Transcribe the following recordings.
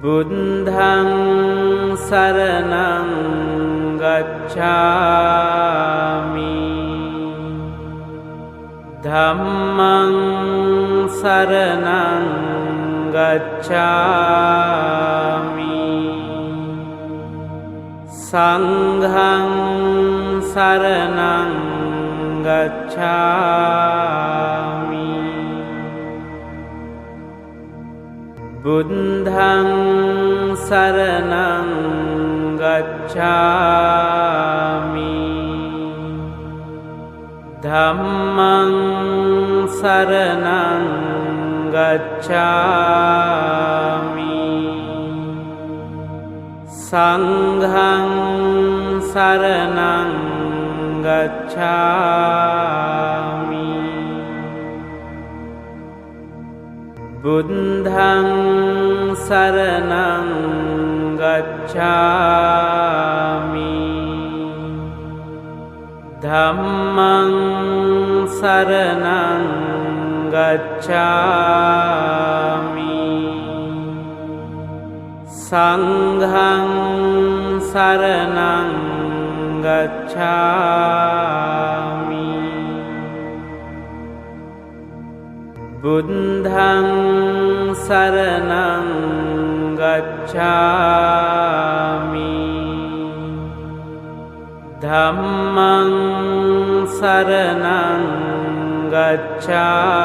Buddhaṃ saraṇaṃ gacchāmi Dhammaṃ saraṇaṃ gacchāmi Saṅgham saraṇaṃ gacchāmi Buddhaṃ saraṇaṃ gacchāmi Dhammaṃ saraṇaṃ gacchāmi Saṅgham saraṇaṃ gacchāmi Buddhaṃ saraṇaṃ gacchāmi Dhammaṃ saraṇaṃ gacchāmi Saṅgham saraṇaṃ gacchāmi Buddhaṃ saraṇaṃ gacchāmi Dhammaṃ saraṇaṃ gacchāmi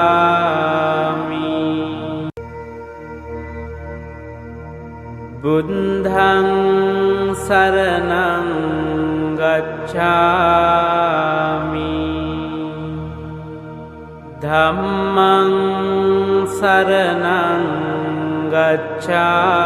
Buddhaṃ saraṇaṃ gacchāmi Dhammaṃ saraṇaṃ gacchāmi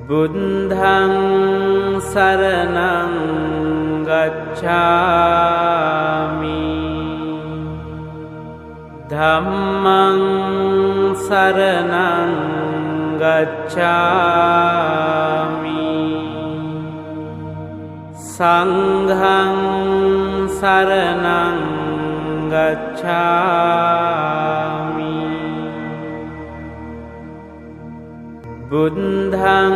Buddhaṃ saraṇaṃ gacchāmi Dhammaṃ saraṇaṃ gacchāmi Saṅgham saraṇaṃ gacchāmi Buddhaṃ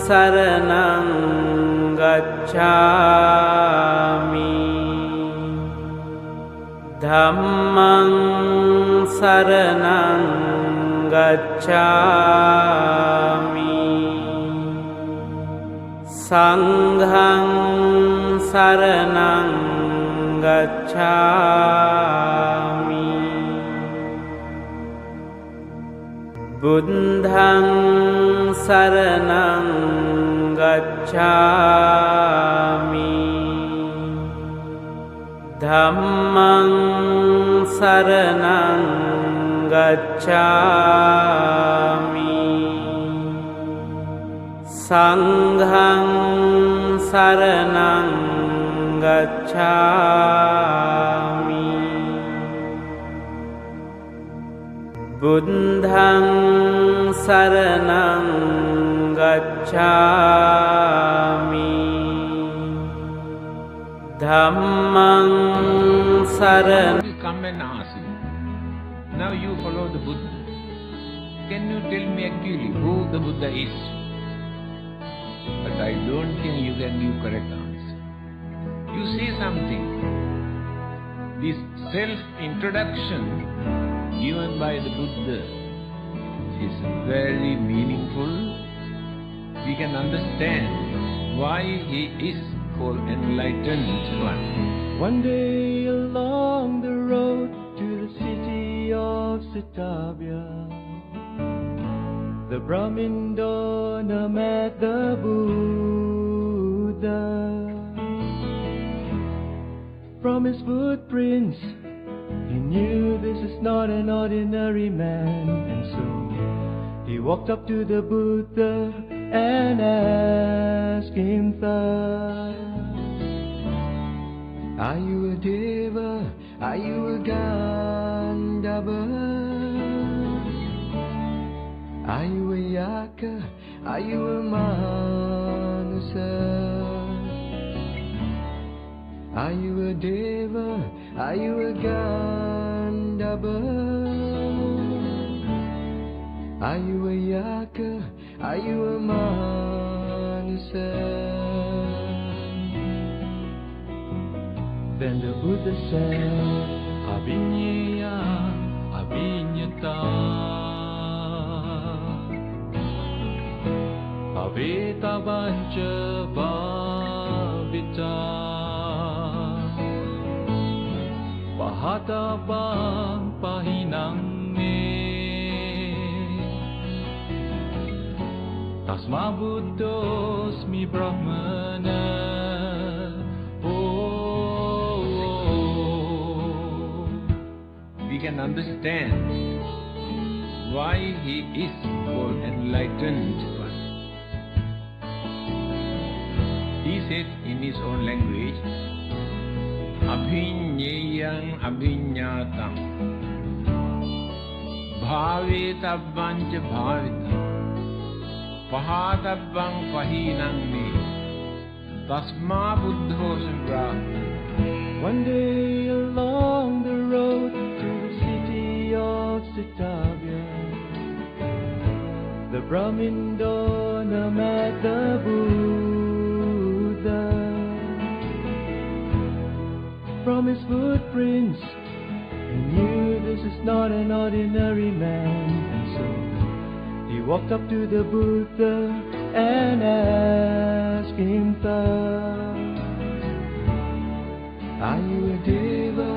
saraṇaṃ gacchāmi Dhammaṃ saraṇaṃ gacchāmi Saṅgham saraṇaṃ gacchāmi Buddhaṃ saraṇaṃ gacchāmi Dhammaṃ saraṇaṃ gacchāmi Saṅgham saraṇaṃ gacchāmi Buddhaṃ saraṇaṃ gacchāmi Dhammaṃ saraṇaṃ. Come and ask you. Now you follow the Buddha. Can you tell me actually who the Buddha is? But I don't think you can give correct answer. You say something. This self-introduction given by the Buddha is very meaningful. We can understand why he is called enlightened one. One day along the road to the city of Sjba, the Brahmin donor met the Buddha. From his footprints, he knew this is not an ordinary man, and so he walked up to the Buddha and asked him thus: Are you a Deva? Are you a Gandhava? Are you a Yaka? Yaka, Ayuva Manusa, Ayuva Deva, Ayuva Gandhava, Ayuva Yaka, Ayuva Manusa. Then the Buddha said, Abhinaya, Abhinyata, Avetavancha Bhavita, Pahatavang Pahinang Me, Tasma Buddhosmi Brahmana. We can understand why he is called enlightened one. He said in his own language, Abhinyayang Abhinyatam, Bhavetabbang Bhavitam, Pahatabbang Pahinang Me, Tasma Buddhosmi. One day along the road to the city of Setavya, the Brahmin Dona met the Buddha. From his footprints, he knew this is not an ordinary man, and so he walked up to the Buddha and asked him thus, are you a Deva?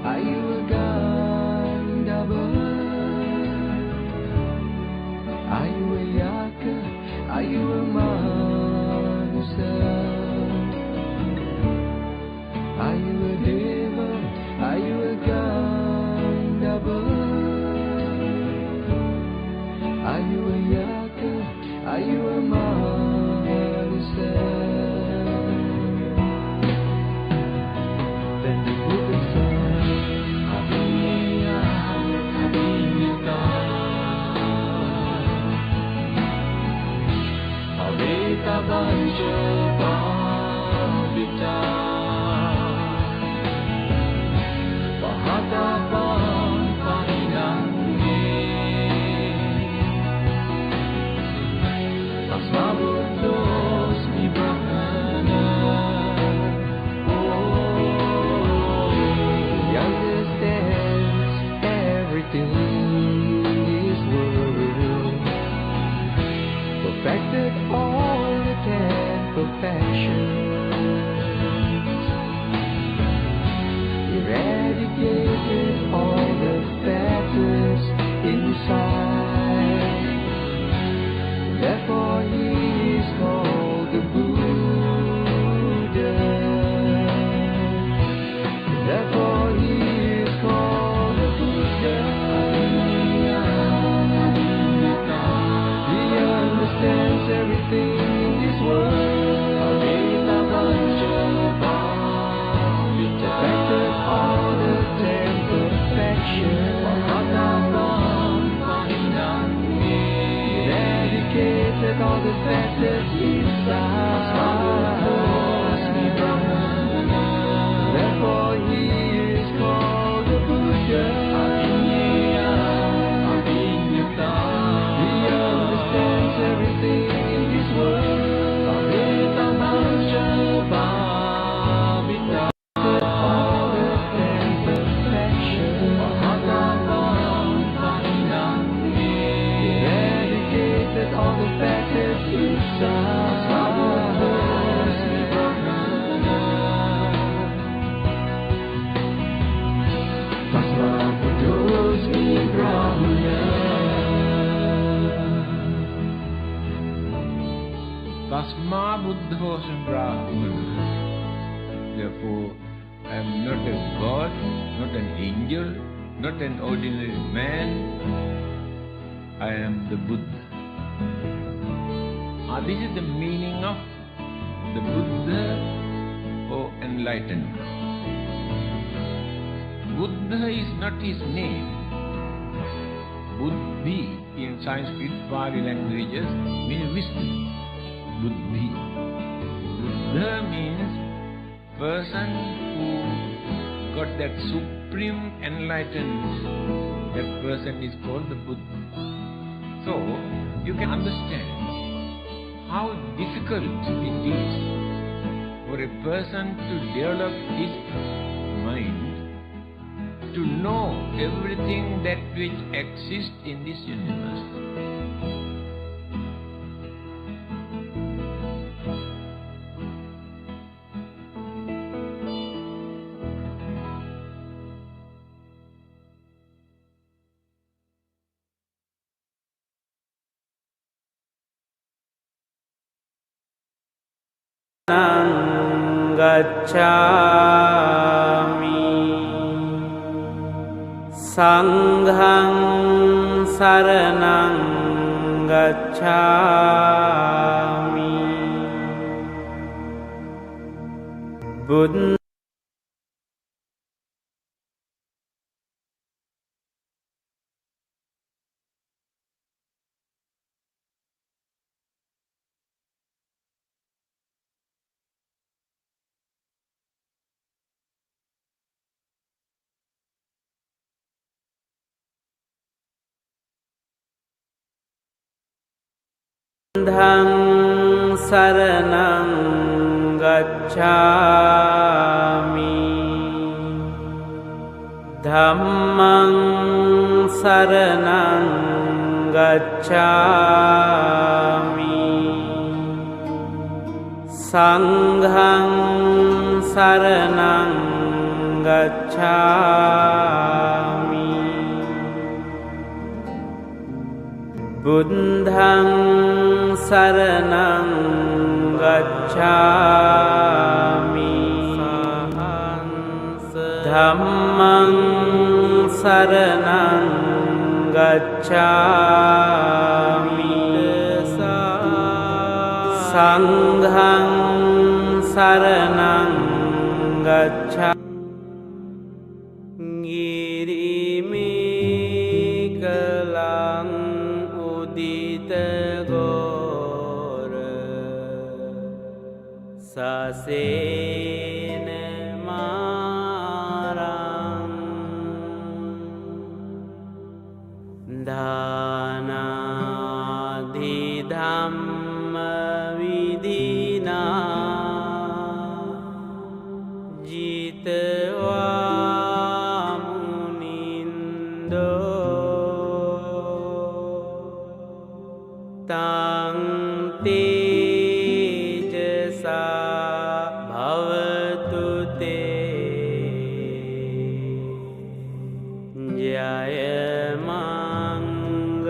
Are you a Gandhava? Are you a Yaka? Are you a Manusa? Are you a Deva? Are you a Gandhava? Are you a Yaka? Are you a Manusa? Avetavancha Bhavita, Pahatavang Pahinang Me, Tasma Buddhosmi Brahmana. He understands everything in this world, perfected all the 10 perfections, eradicated all the fetters inside. Therefore he is called the Buddha. Therefore he is called the Buddha. He understands everything in this world. Perfected all the 10 perfections. Eradicated all the fetters inside. Therefore he is called the Buddha. He understands everything in this world. All the fetters Tasma Buddhosmi Brahmana. Therefore, I am not a god, not an angel, not an ordinary man. I am the Buddha. This is the meaning of the Buddha or enlightened. Buddha is not his name. Buddhi in Sanskrit, Pali languages means wisdom. Buddhi. Buddha means person who got that supreme enlightenment. That person is called the Buddha. So, you can understand how difficult it is for a person to develop his mind to know everything that which exists in this universe. gacchami sanghang saranang gacchami buddhang saranang gacchami dhammang saranang gacchami sanghang saranang gacchami buddhang saranang gacchami dhammang saranang gacchami sanghang saranang gacchami ngirimi kelang udita gora sasena marang dana di dhamma vidina jitwa munindo tang tejasa bhavatu te jaya mangalani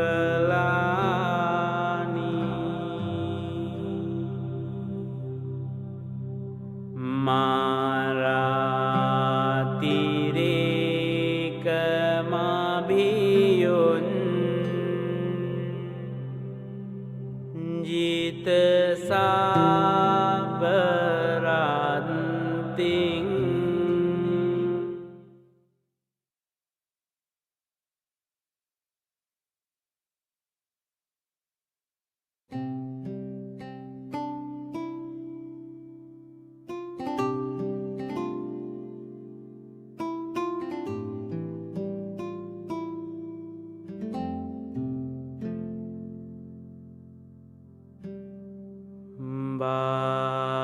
maratireka mabhiyun jita sabaranting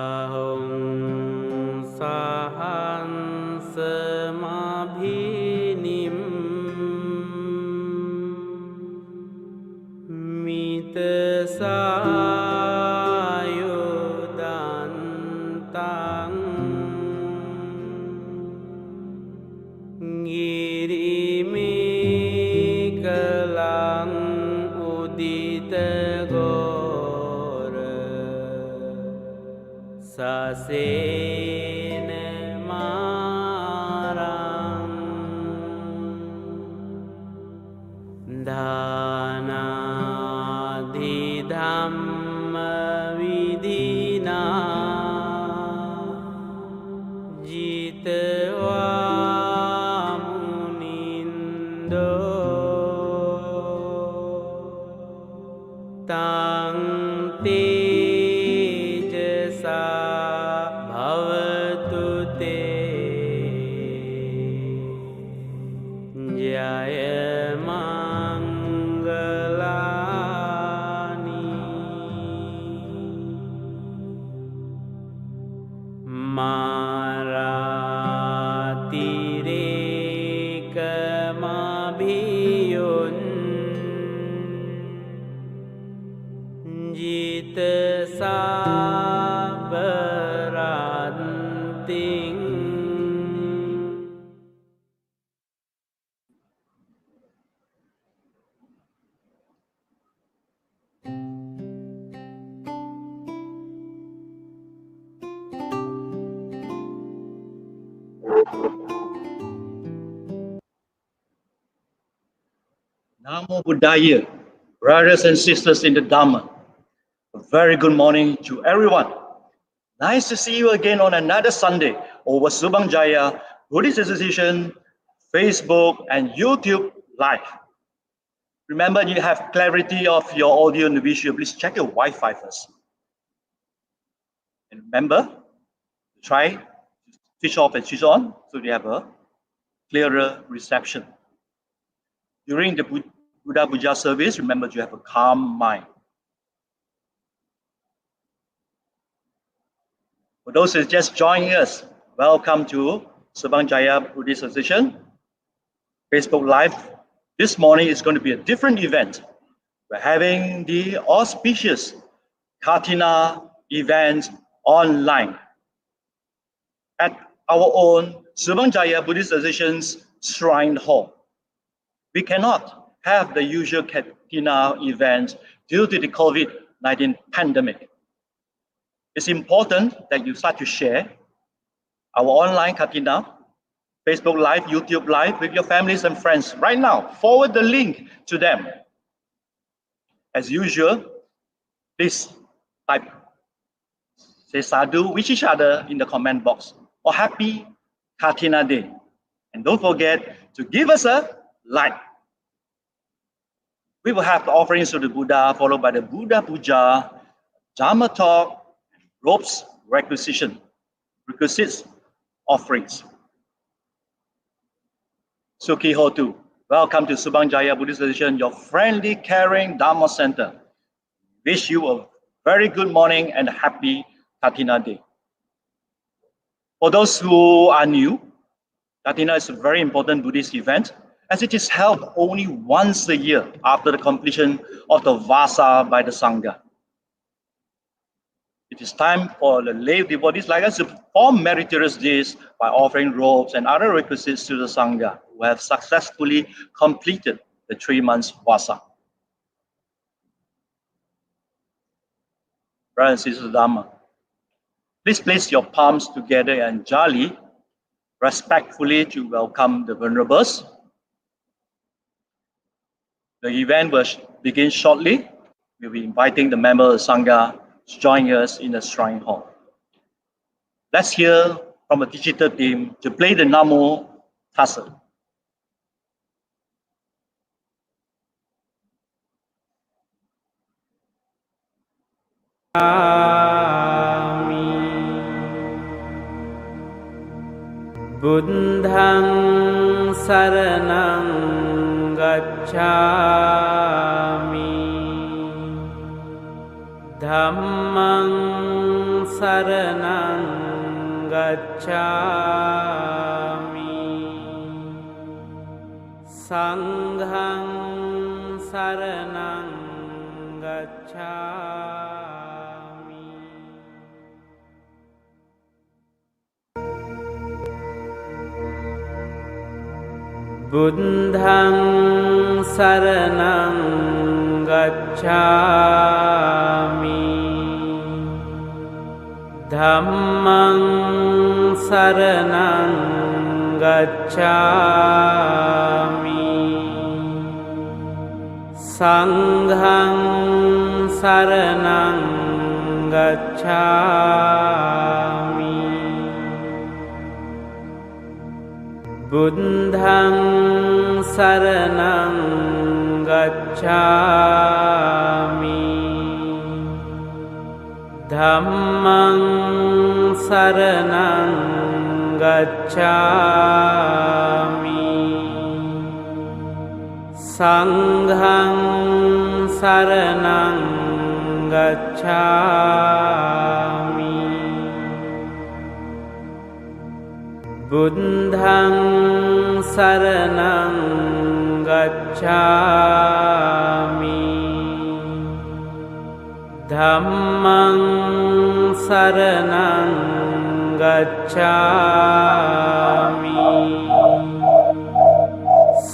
bahung sahan semabhinim mita sayudantang ngirimi kelang udita sasena marang dana di dhamma vidina jitwa munindo Jaya Mangalani Maratireka Jita sabaranting Namo Buddhaya, brothers and sisters in the Dhamma. A very good morning to everyone. Nice to see you again on another Sunday over Subang Jaya Buddhist Association, Facebook and YouTube Live. Remember, you have clarity of your audio and visual. Please check your Wi-Fi first. And remember, try to switch off and switch on so you have a clearer reception. During the Buddha Puja service, remember to have a calm mind. For those who are just joining us, welcome to Subang Jaya Buddhist Association Facebook Live. This morning is going to be a different event. We're having the auspicious Katina event online at our own Subang Jaya Buddhist Association's Shrine Hall. We cannot have the usual Katina event due to the COVID-19 pandemic. It's important that you start to share our online Katina, Facebook Live, YouTube Live with your families and friends right now. Forward the link to them. As usual, please type, say sadhu with each other in the comment box or happy Katina Day. And don't forget to give us a like. We will have the offerings to the Buddha, followed by the Buddha Puja, Dhamma talk, robes requisites offerings. Sukhi Hotu, welcome to Subang Jaya Buddhist Association, your friendly, caring Dhamma center. Wish you a very good morning and a happy Katina Day. For those who are new, Katina is a very important Buddhist event as it is held only once a year after the completion of the Vasa by the Sangha. It is time for the lay devotees like us to perform meritorious deeds by offering robes and other requisites to the Sangha who have successfully completed the 3 months Vasa. Brothers and sisters Dhamma, please place your palms together and jali respectfully to welcome the venerables. The event will begin shortly. We'll be inviting the members of the Sangha to join us in the Shrine Hall. Let's hear from a digital team to play the Namo Tassa. Buddhang saranang gacchami Dhammang saranang gacchami Sanghang saranang gacchami Buddhang saranang gacchami Dhammang saranang gacchami Sanghang saranang gacchami Buddhang saranang gacchami Dhammang saranang gacchami සංඝං සරණං ගච්ඡාමි බුද්ධං සරණං ගච්ඡාමි ධම්මං සරණං ගච්ඡාමි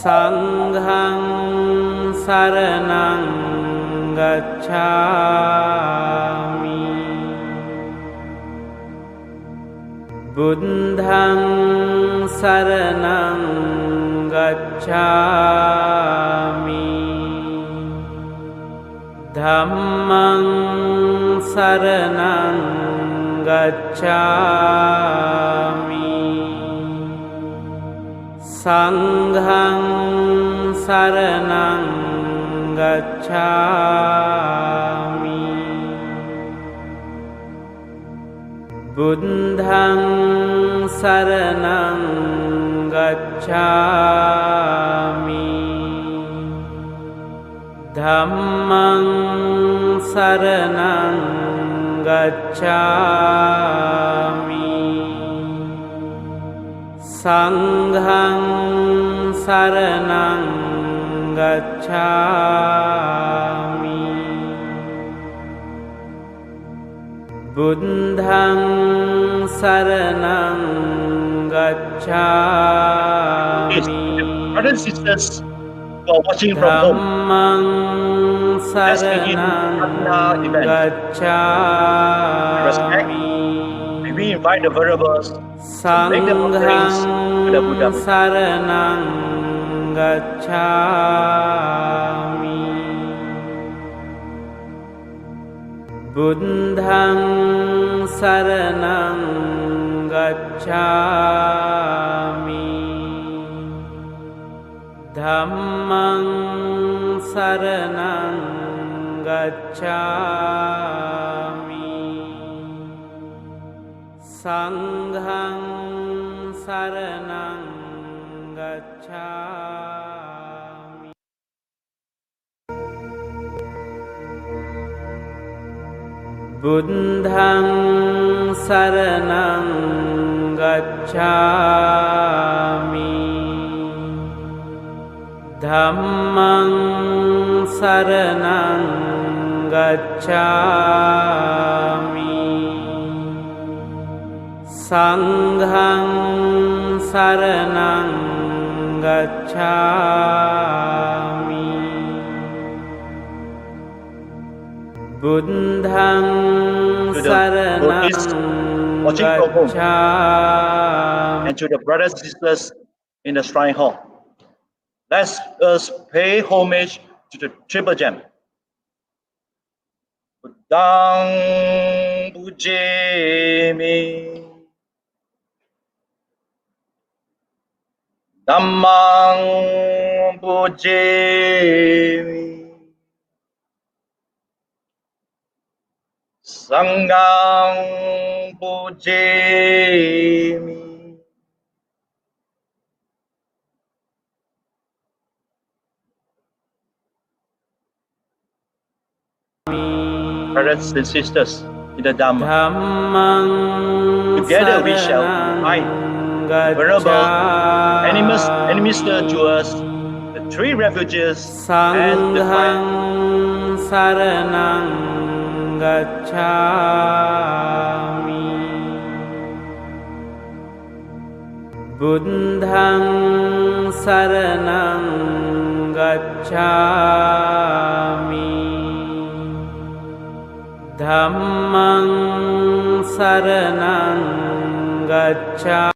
සංඝං සරණං ගච්ඡාමි බුද්ධං සරණං ගච්ඡාමි ධම්මං සරණං ගච්ඡාමි සංඝං සරණං ගච්ඡාමි බුද්ධං සරණං ගච්ඡාමි ධම්මං සරණං ගච්ඡාමි සංඝං සරණං ගච්ඡාමි බුද්ධං සරණං Yes, ගච්ඡාමි brothers and sisters who are watching from home, ධම්මං let's begin සරණං Katina event. ගච්ඡාමි May we invite the variables to make the offerings to the Buddha. සංඝං සරණං ගච්ඡාමි බුද්ධං සරණං ගච්ඡාමි ධම්මං සරණං ගච්ඡාමි සංඝං සරණං ගච්ඡාමි බුද්ධං සරණං ගච්ඡාමි ධම්මං සරණං ගච්ඡාමි සංඝං සරණං ගච්ඡාමි බුද්ධං සරණං watching from home. ගච්ඡාමි And to the brothers and sisters in the shrine hall, let us pay homage to the triple gem. Buddhang pujemi, Dhammang pujemi, Sanghang pujemi. Brothers and sisters in the Dhamma, ධම්මං together we shall find venerable administer to us the three refuges and the සංඝං fire. සරණං ගච්ඡාමි බුද්ධං සරණං ගච්ඡාමි ධම්මං සරණං ගච්ඡාමි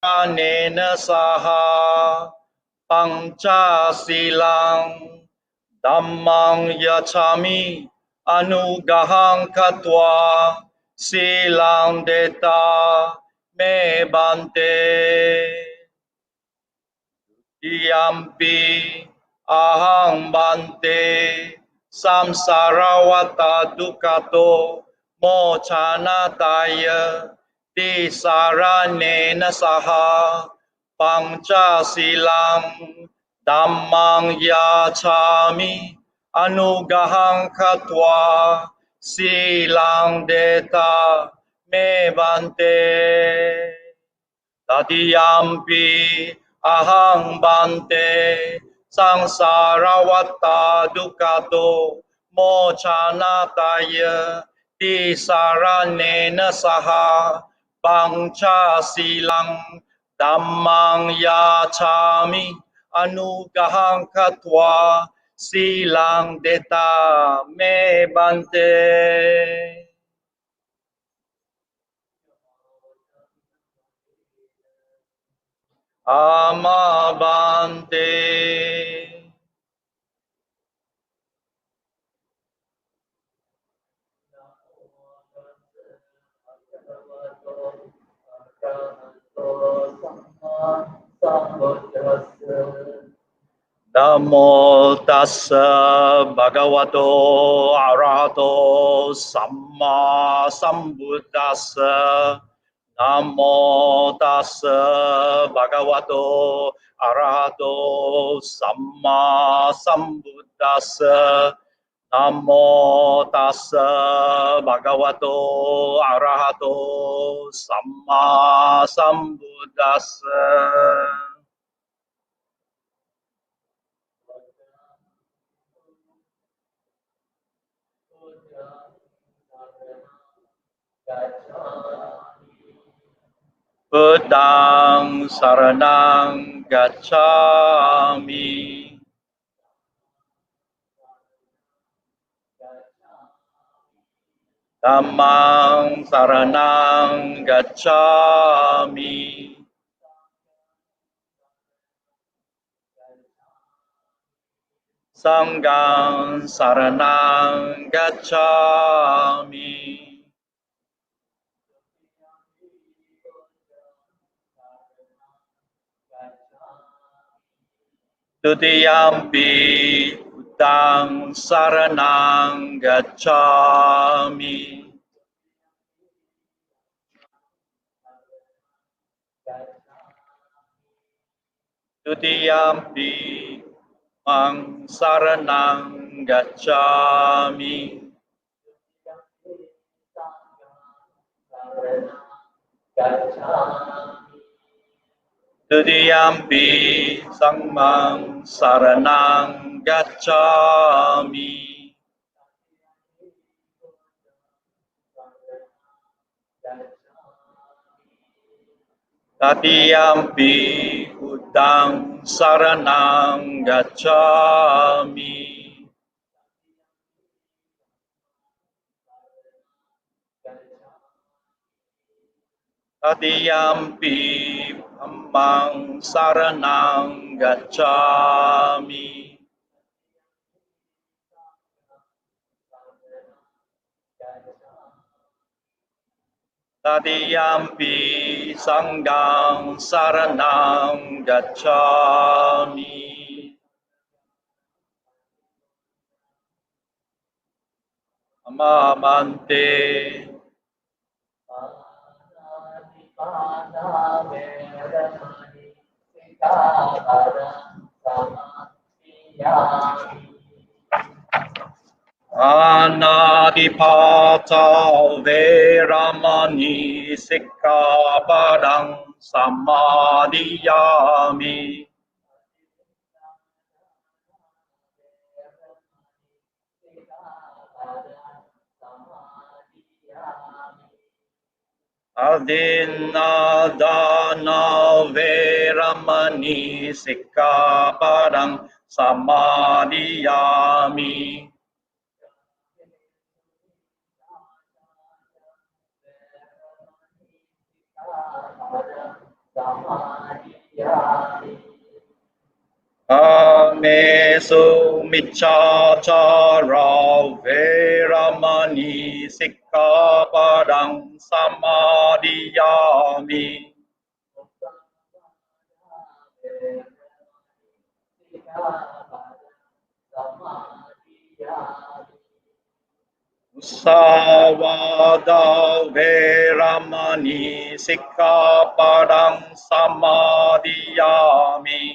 Anena saha Panchasilang Dhammang yachami Anugahang katva Silang deta me bante Iyampi ahang bante Samsarawata dukato Mochanataya Tisaranena saha Panchasilang Dhammang yachami Anugahang katva Silang deta me bante Tatiyampi ahang bante Samsarawata dukato Mochanataya Tisaranena saha Panchasilang Dhammang yachami Anugahang katva Silang deta me bante Amabante Namo tassa bhagavato arahato samma sambuddhassa Namo tassa bhagavato arahato samma sambuddhassa Namo tassa bhagavato arahato samma sambuddhassa Buddhang saranang gacchami Dhammang saranang gacchami Sanghang saranang gacchami Tutiyampi Buddhang saranang gacchami Tutiyampi Mang saranang gacchami Tutiyampi Sangmang saranang gacchami Tatiyampi Buddhang saranang gacchami Tatiyampi Dhammang saranang gacchami Tatiyampi Sanghang saranang gacchami Amamante Anadipata Veramani Sikkhapadang Samadhiyami Adinadana Veramani Sikkhapadang Samadhiyami Kamesu miccācara veramani sikkhapadang samadhiyāmi. Musāvādā veramani sikkhapadang samadhiyāmi.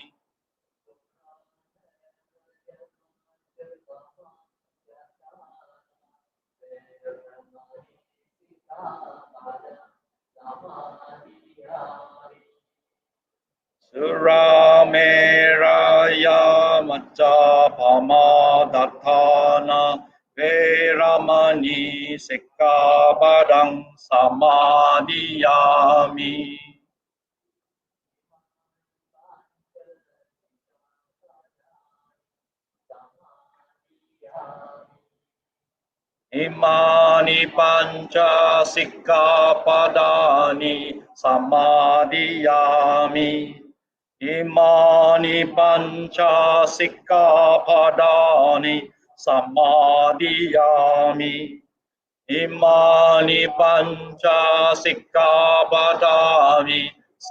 Surameraya Majjapamadatthana Veramani Sikkhapadang Samadhiyāmi. Imani panca sikkhapadani samadhiyāmi. Imani panca sikkhapadani samadhiyāmi. Imani panca sikkhapadani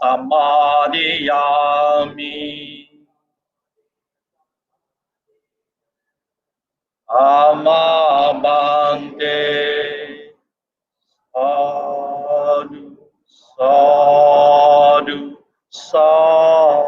samadhiyāmi. Amabante sadhu sadhu sadhu.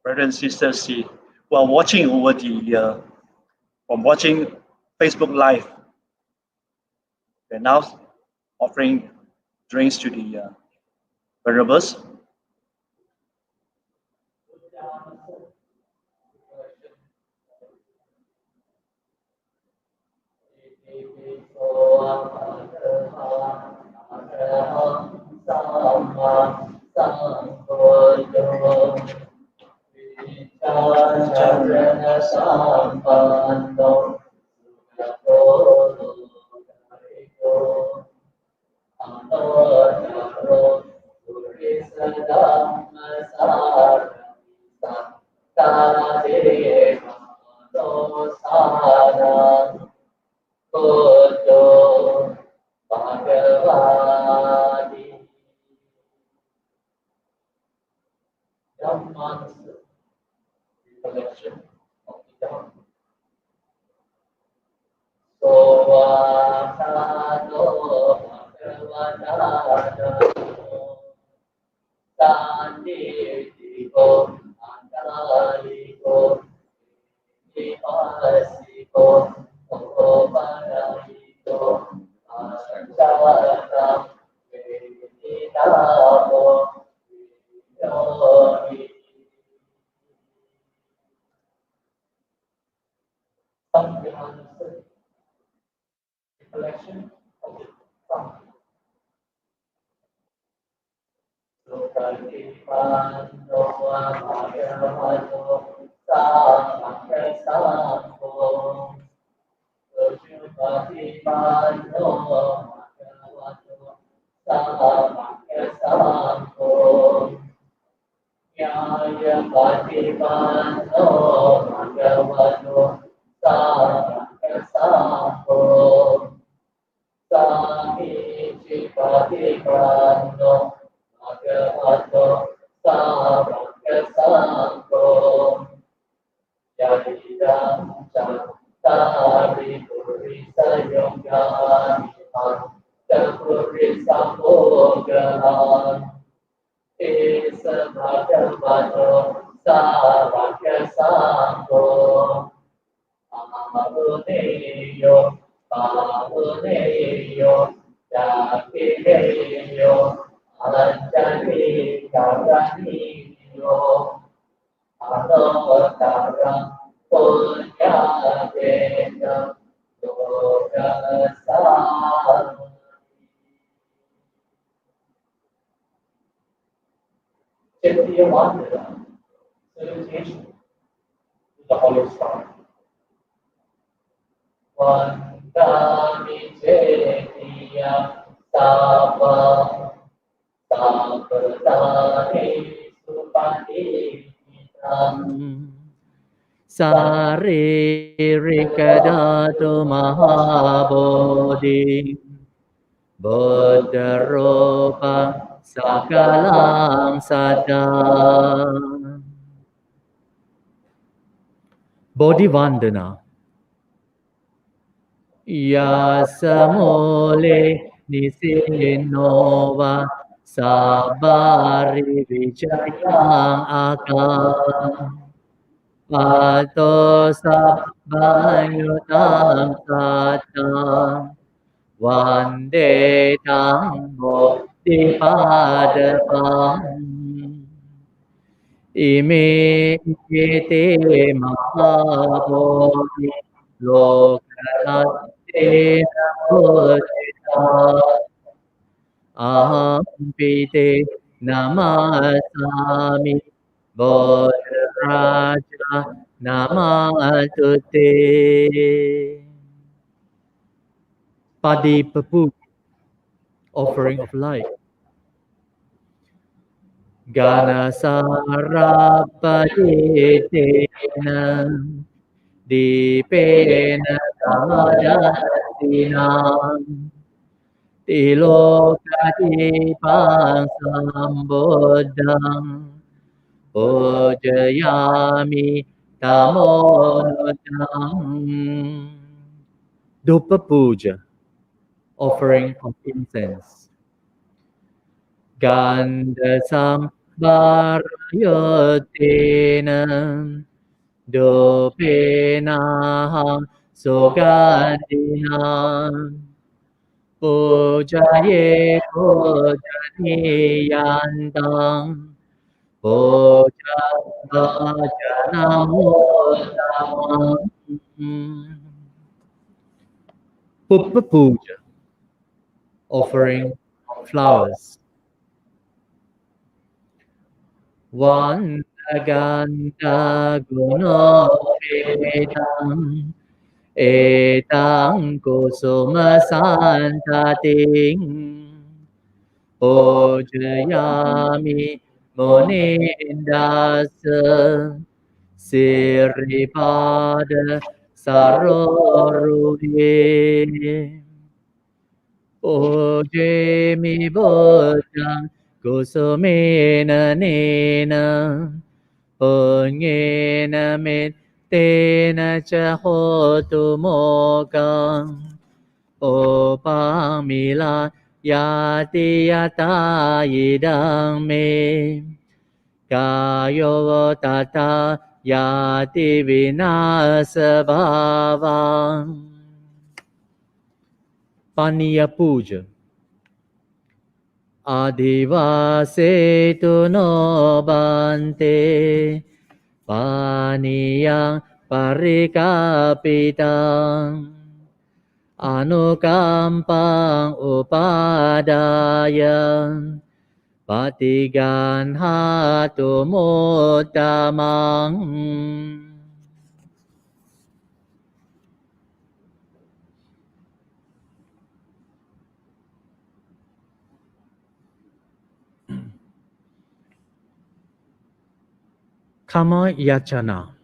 Brothers and sisters, see, while watching over the, from watching Facebook Live, we're now offering drinks to the venerables. สุปฏิปันโนภะคะวะโตสาวกสังโฆสุปฏิปันโนภะคะวะโตสาวกสังโฆญาญาปฏิปันโนภะคะวะโตสาวกสังโฆสามิจิปฏิปันโนภะคะวะโตสาวกสังโฆยะติดังจัตตาริปุริสยงญาณิปัญจปุริสโภคลังเอสภะคะวะโตสาวกสังโฆอาหุเนโยปาหุเนโยจาคิเนโยอัญจลิกานิโยอโนตารังปุญญาเตนะโลกัสสาChapter 1 Salutation to the Holy Star. Vandami Chetiya Sava Sampradane Supatitam Saririkadatu Mahabodhi Buddha Rupa Sakalam Sadam Bodhi Vandana Yasamole Nisinova Sabari Vichayang Akam Pato Sabbayutam Satam Vande Tammo Dipadapam Ime Ete Mahabodhi Lokate Namodita Aham Pite Namasami Bodhraja Namatute Padipapu offering of light Gana Sarapaditena Dipena Sadatina Tilokatipang Sambodham Pujayami Tamonodam Dupa Puja offering of incense Ganda Sambarayotena Dupenaham Sugandinam Pujaye Pujaniyantang Puja Bhajanamodamam Pupa Puja offering flowers Vandaganta Gunopedam Etang Kusuma Santating Pujayami Munindasa Siripada Sarorudye Pujami Buddham Kusumena Nena Punyena Mittena Chahotu Mokam Upamila Yati Yata Idang Me Kayo Tata Yati Vinasa Bhavang Paniya Puja Adivasetu no bante Paniyang parikapitang anukampang upadaya patiganhatu muttamang Kama yachana.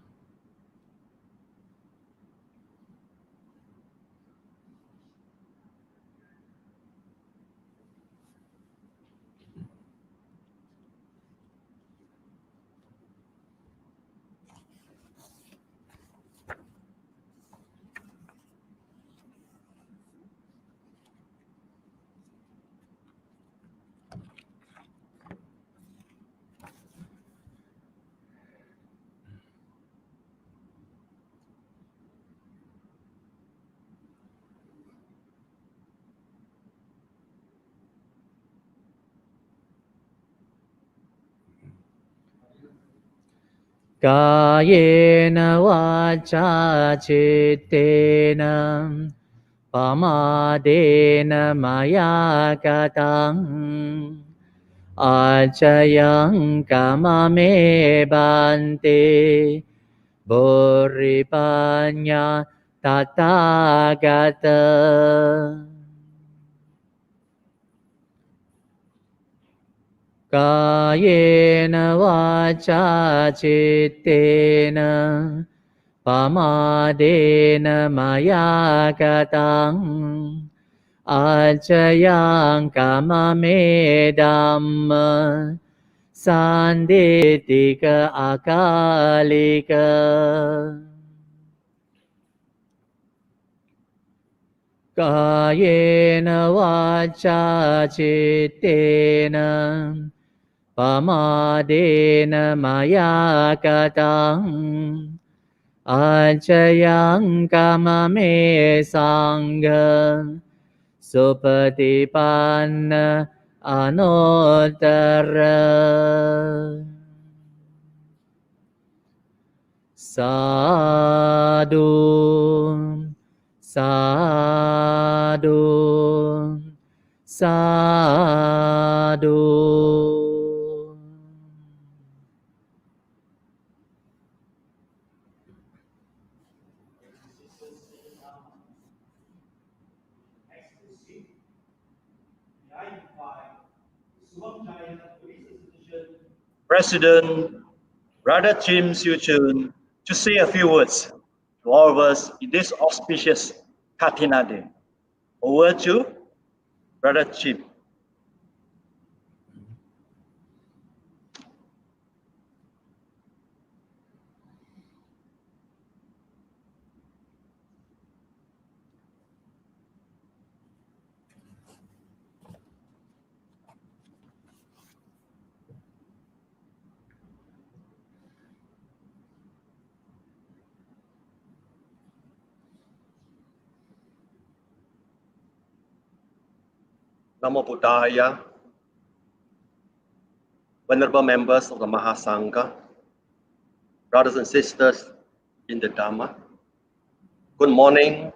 Kayena vacha chittena pamadena maya katang achayang kamame bante boripanya tathagata Kayena vacha chittena pamadena maya katang achayang kamame dhamma sanditika akalika Kayena vacha chittena pamadena maya katang achayang kamame sangha supatipanna anuttara sadhu sadhu sadhu President, Brother Jim Siu-chun, to say a few words to all of us in this auspicious Katina Day. Over to Brother Jim. Namo Buddhaya, venerable members of the Mahasangha, brothers and sisters in the Dhamma, good morning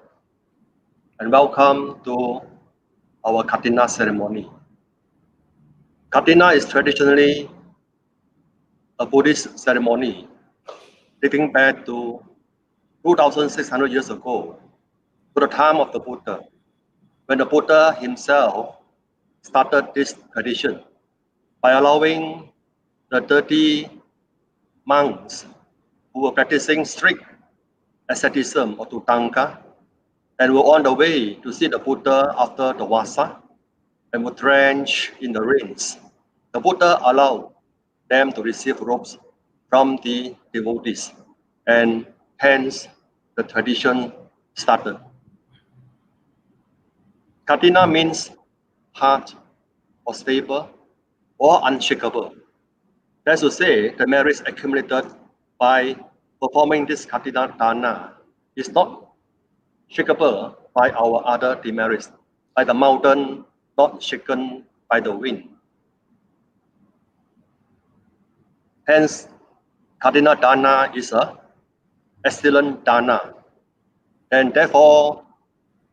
and welcome to our Katina ceremony. Katina is traditionally a Buddhist ceremony dating back to 2,600 years ago, to the time of the Buddha, when the Buddha himself started this tradition by allowing the 30 monks who were practicing strict asceticism or Tutangka and were on the way to see the Buddha after the Vasa and were drenched in the rains. The Buddha allowed them to receive robes from the devotees, and hence the tradition started. Katina means hard or stable or unshakable. That's to say, the merits accumulated by performing this Katina Dana is not shakeable by our other demerits, like the mountain not shaken by the wind. Hence, Katina Dana is a excellent Dana, and therefore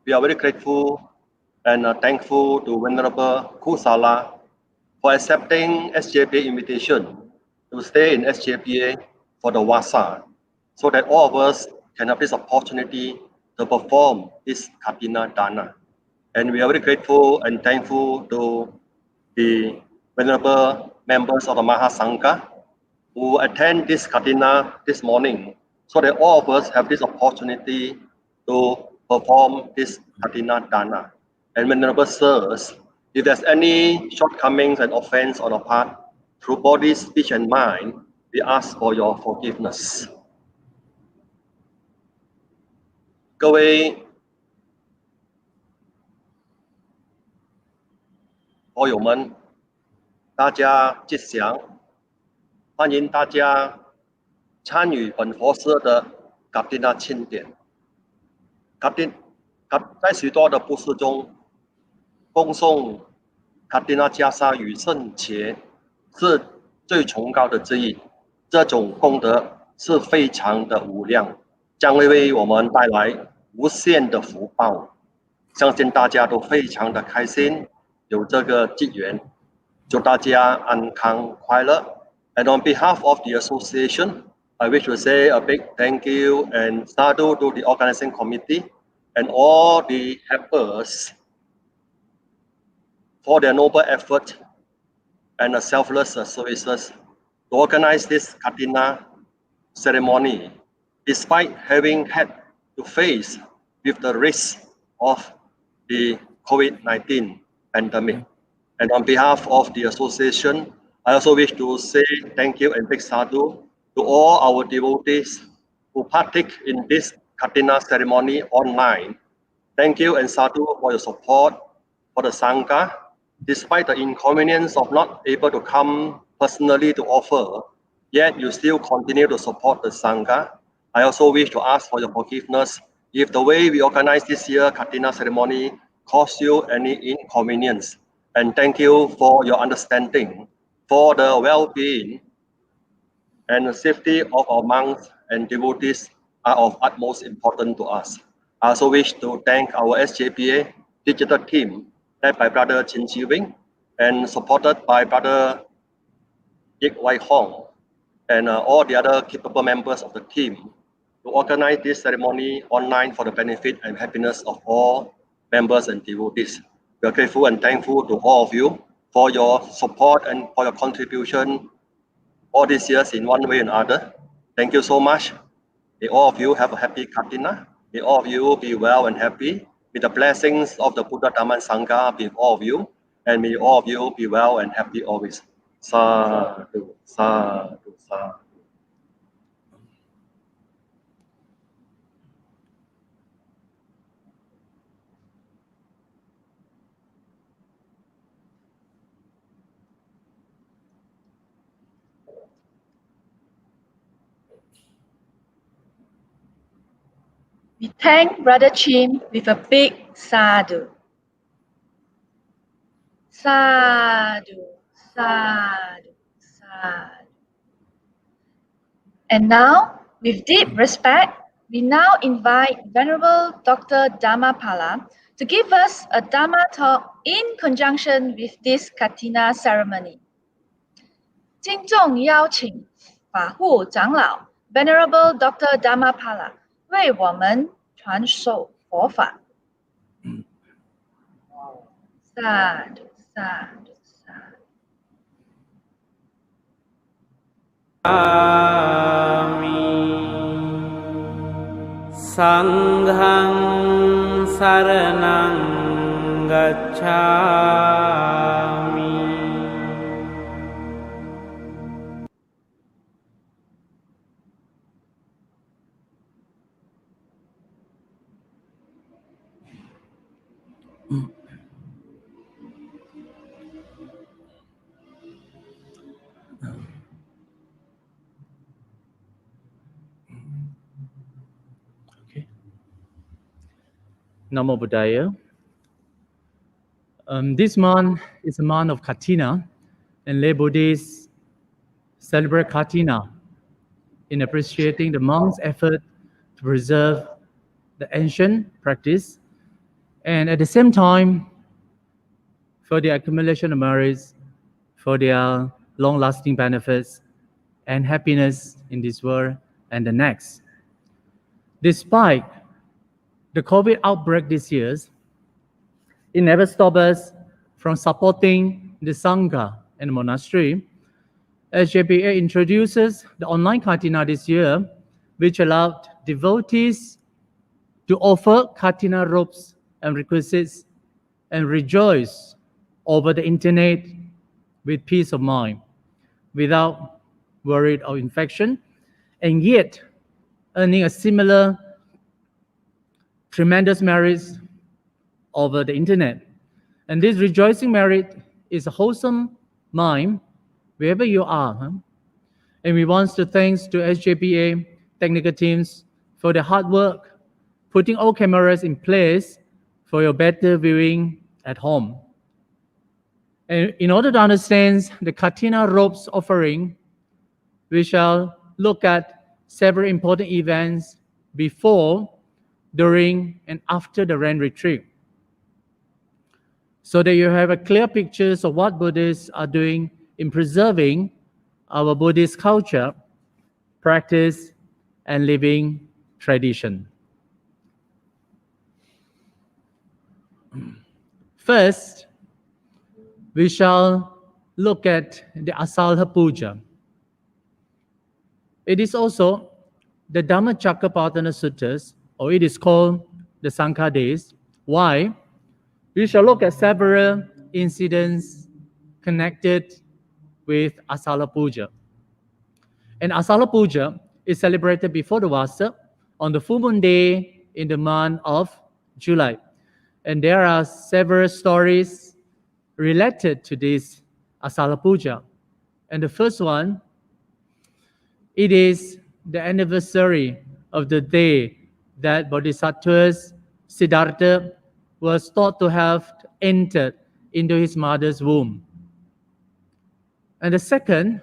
we are very grateful and thankful to Venerable Kusala for accepting SJPA invitation to stay in SJPA for the Vasa, so that all of us can have this opportunity to perform this Katina Dana. And we are very grateful and thankful to the venerable members of the Mahasangha who attend this Katina this morning, so that all of us have this opportunity to perform this Katina Dana. And Venerable Sirs, if there's any shortcomings and offense on our part, through body, speech, and mind, we ask for your forgiveness. 各位佛友们，大家吉祥，欢迎大家参与本佛社的 Katina 庆典。在许多的布施中，恭送 Katina 袈裟与圣茄是最崇高的之一，这种功德是非常的无量，将会为我们带来无限的福报。相信大家都非常的开心，有这个机缘，祝大家安康快乐。And on behalf of the association, I wish to say a big thank you and sadhu to the organizing committee and all the helpers for their noble effort and selfless services to organize this Katina ceremony, despite having had to face with the risk of the COVID-19 pandemic. And on behalf of the association, I also wish to say thank you and big sadhu to all our devotees who partake in this Katina ceremony online. Thank you and sadhu for your support for the Sangha. Despite the inconvenience of not able to come personally to offer, yet you still continue to support the Sangha. I also wish to ask for your forgiveness if the way we organize this year Katina ceremony caused you any inconvenience. And thank you for your understanding. For the well-being and the safety of our monks and devotees are of utmost importance to us. I also wish to thank our SJPA digital team led by Brother Chin Chi Wing and supported by Brother Yik Wai Hong and all the other capable members of the team to organize this ceremony online for the benefit and happiness of all members and devotees. We are grateful and thankful to all of you for your support and for your contribution all these years in one way or another. Thank you so much. May all of you have a happy Katina. May all of you be well and happy. May the blessings of the Buddha Dhamma and Sangha be with all of you. And may all of you be well and happy always. Sadhu, sadhu, sadhu. We thank Brother Chin with a big sadhu. Sadhu, sadhu, sadhu. And now, with deep respect, we now invite Venerable Dr. Dhammapala to give us a Dhamma talk in conjunction with this Katina ceremony. 敬重邀请法护长老 Venerable Dr. Dhammapala 为我们传授佛法。Sadhu, sadhu, sadhu. Sanghang saranang gacchami. Namo Buddhaya. This month is a month of Katina, and lay Buddhists celebrate Katina in appreciating the monks' effort to preserve the ancient practice And at the same time, for the accumulation of merits, for their long-lasting benefits and happiness in this world and the next. Despite the COVID outbreak this year, it never stopped us from supporting the Sangha and the monastery. Sjba introduces the online Katina this year, which allowed devotees to offer Katina robes and requisites and rejoice over the internet with peace of mind, without worry of infection, and yet earning a similar tremendous merits over the internet. And this rejoicing merit is a wholesome mind wherever you are. And we want to thank to Sjba technical teams for their hard work, putting all cameras in place for your better viewing at home. And in order to understand the Katina robes offering, we shall look at several important events before, during, and after the rain retreat, so that you have a clear picture of what Buddhists are doing in preserving our Buddhist culture, practice, and living tradition. First, we shall look at the Asala Puja. It is also the Dhammacakkappavattana Suttas, or it is called the Sangha Days. Why? We shall look at several incidents connected with Asala Puja. And Asala Puja is celebrated before the Vasa on the full moon day in the month of July. And there are several stories related to this Asala Puja. And the first one, it is the anniversary of the day that Bodhisattva's Siddhartha was thought to have entered into his mother's womb. And the second,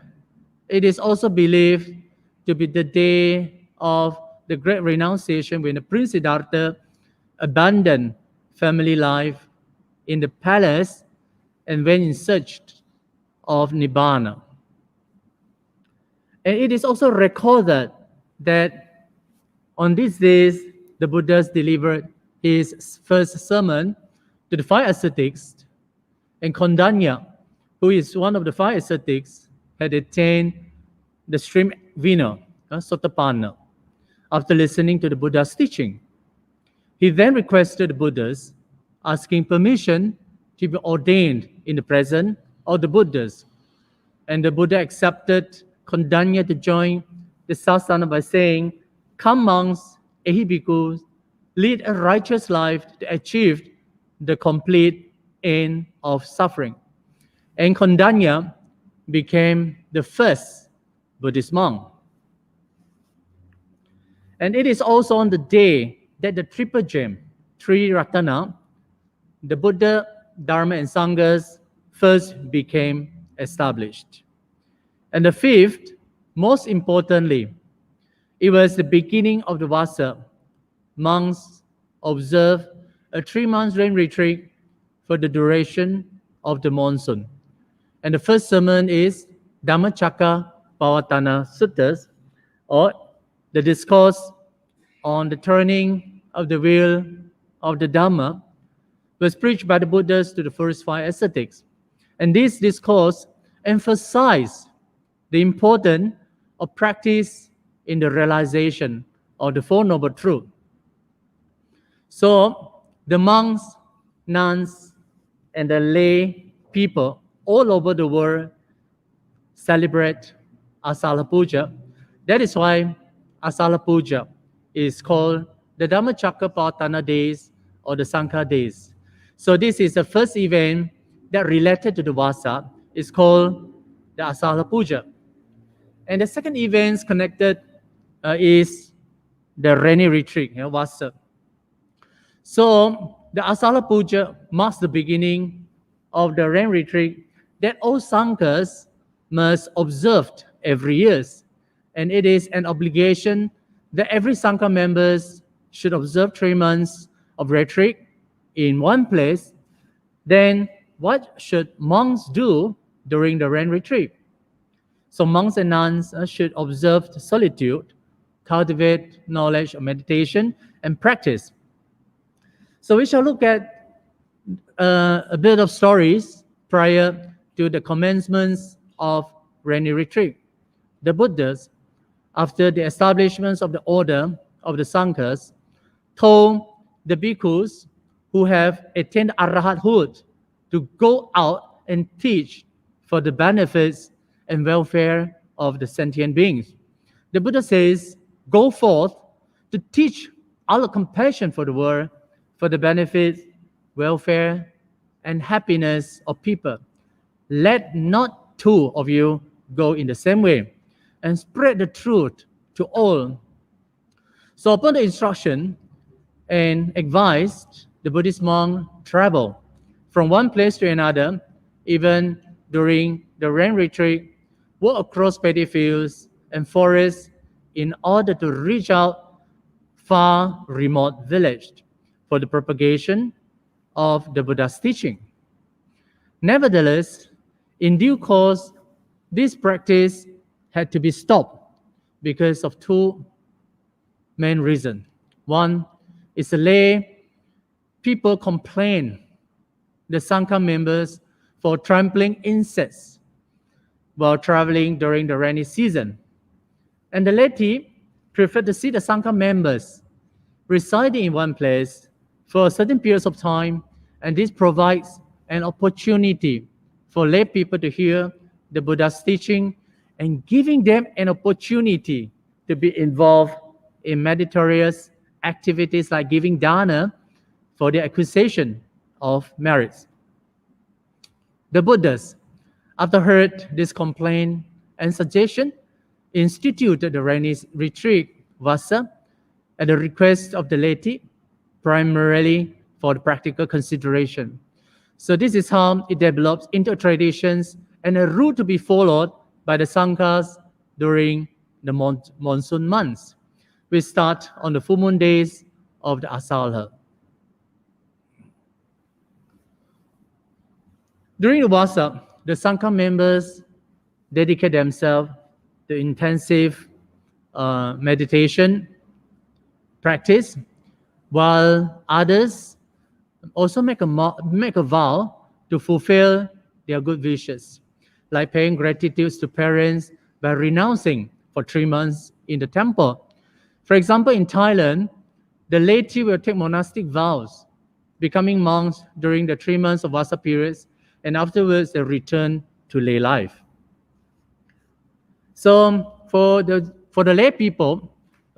it is also believed to be the day of the great renunciation when the Prince Siddhartha abandoned family life in the palace and went in search of Nibbana. And it is also recorded that on these days, the Buddha delivered his first sermon to the 5 ascetics, and Kondanya, who is one of the 5 ascetics, had attained the stream vina, Sotapanna, after listening to the Buddha's teaching. He then requested the Buddhas, asking permission to be ordained in the presence of the Buddhas. And the Buddha accepted Kondanya to join the sasana by saying, "Come monks, ehi bhikkhus, lead a righteous life to achieve the complete end of suffering." And Kondanya became the first Buddhist monk. And it is also on the day that the triple gem, Tri Ratana, the Buddha, Dharma, and Sanghas first became established. And the fifth, most importantly, it was the beginning of the Vasa. Monks observed a 3-month rain retreat for the duration of the monsoon. And the first sermon is Dhammacakkappavattana Suttas, or the discourse on the turning of the wheel of the Dhamma, was preached by the Buddhas to the first 5 ascetics. And this discourse emphasized the importance of practice in the realization of the Four Noble Truths. So the monks, nuns, and the lay people all over the world celebrate Asala Puja. That is why Asala Puja is called the Dhammacakkappavattana Days or the Sangha Days. So this is the first event that related to the Vasa. It's called the Asala Puja. And the second event connected is the rainy retreat, Vasa. So the Asala Puja marks the beginning of the rain retreat that all Sanghas must observe every year. And it is an obligation that every Sangha members should observe 3 months of retreat in one place, then what should monks do during the rain retreat? So monks and nuns should observe solitude, cultivate knowledge of meditation, and practice. So we shall look at a bit of stories prior to the commencements of rainy retreat. The Buddhas, after the establishment of the order of the Sanghas, told the bhikkhus who have attained arahathood to go out and teach for the benefits and welfare of the sentient beings. The Buddha says, go forth to teach out of compassion for the world, for the benefit, welfare, and happiness of people. Let not two of you go in the same way, and spread the truth to all. So upon the instruction and advice, the Buddhist monk traveled from one place to another, even during the rain retreat, walk across paddy fields and forests in order to reach out far remote village for the propagation of the Buddha's teaching. Nevertheless, in due course, this practice had to be stopped because of two main reasons. One is the lay people complain the Sangha members for trampling insects while traveling during the rainy season. And the laity prefer to see the Sangha members residing in one place for a certain period of time, and this provides an opportunity for lay people to hear the Buddha's teaching and giving them an opportunity to be involved in meritorious activities like giving dana for the acquisition of merits. The Buddhas, after heard this complaint and suggestion, instituted the rainy retreat Vasa at the request of the laity, primarily for the practical consideration. So this is how it develops into traditions and a rule to be followed by the Sanghas during the monsoon months. We start on the full moon days of the Asala. During the Vasa, the Sangha members dedicate themselves to intensive meditation practice, while others also make a vow to fulfill their good wishes, like paying gratitude to parents by renouncing for 3 months in the temple. For example, in Thailand, the laity will take monastic vows, becoming monks during the 3 months of Vasa periods, and afterwards they return to lay life. So for the lay people,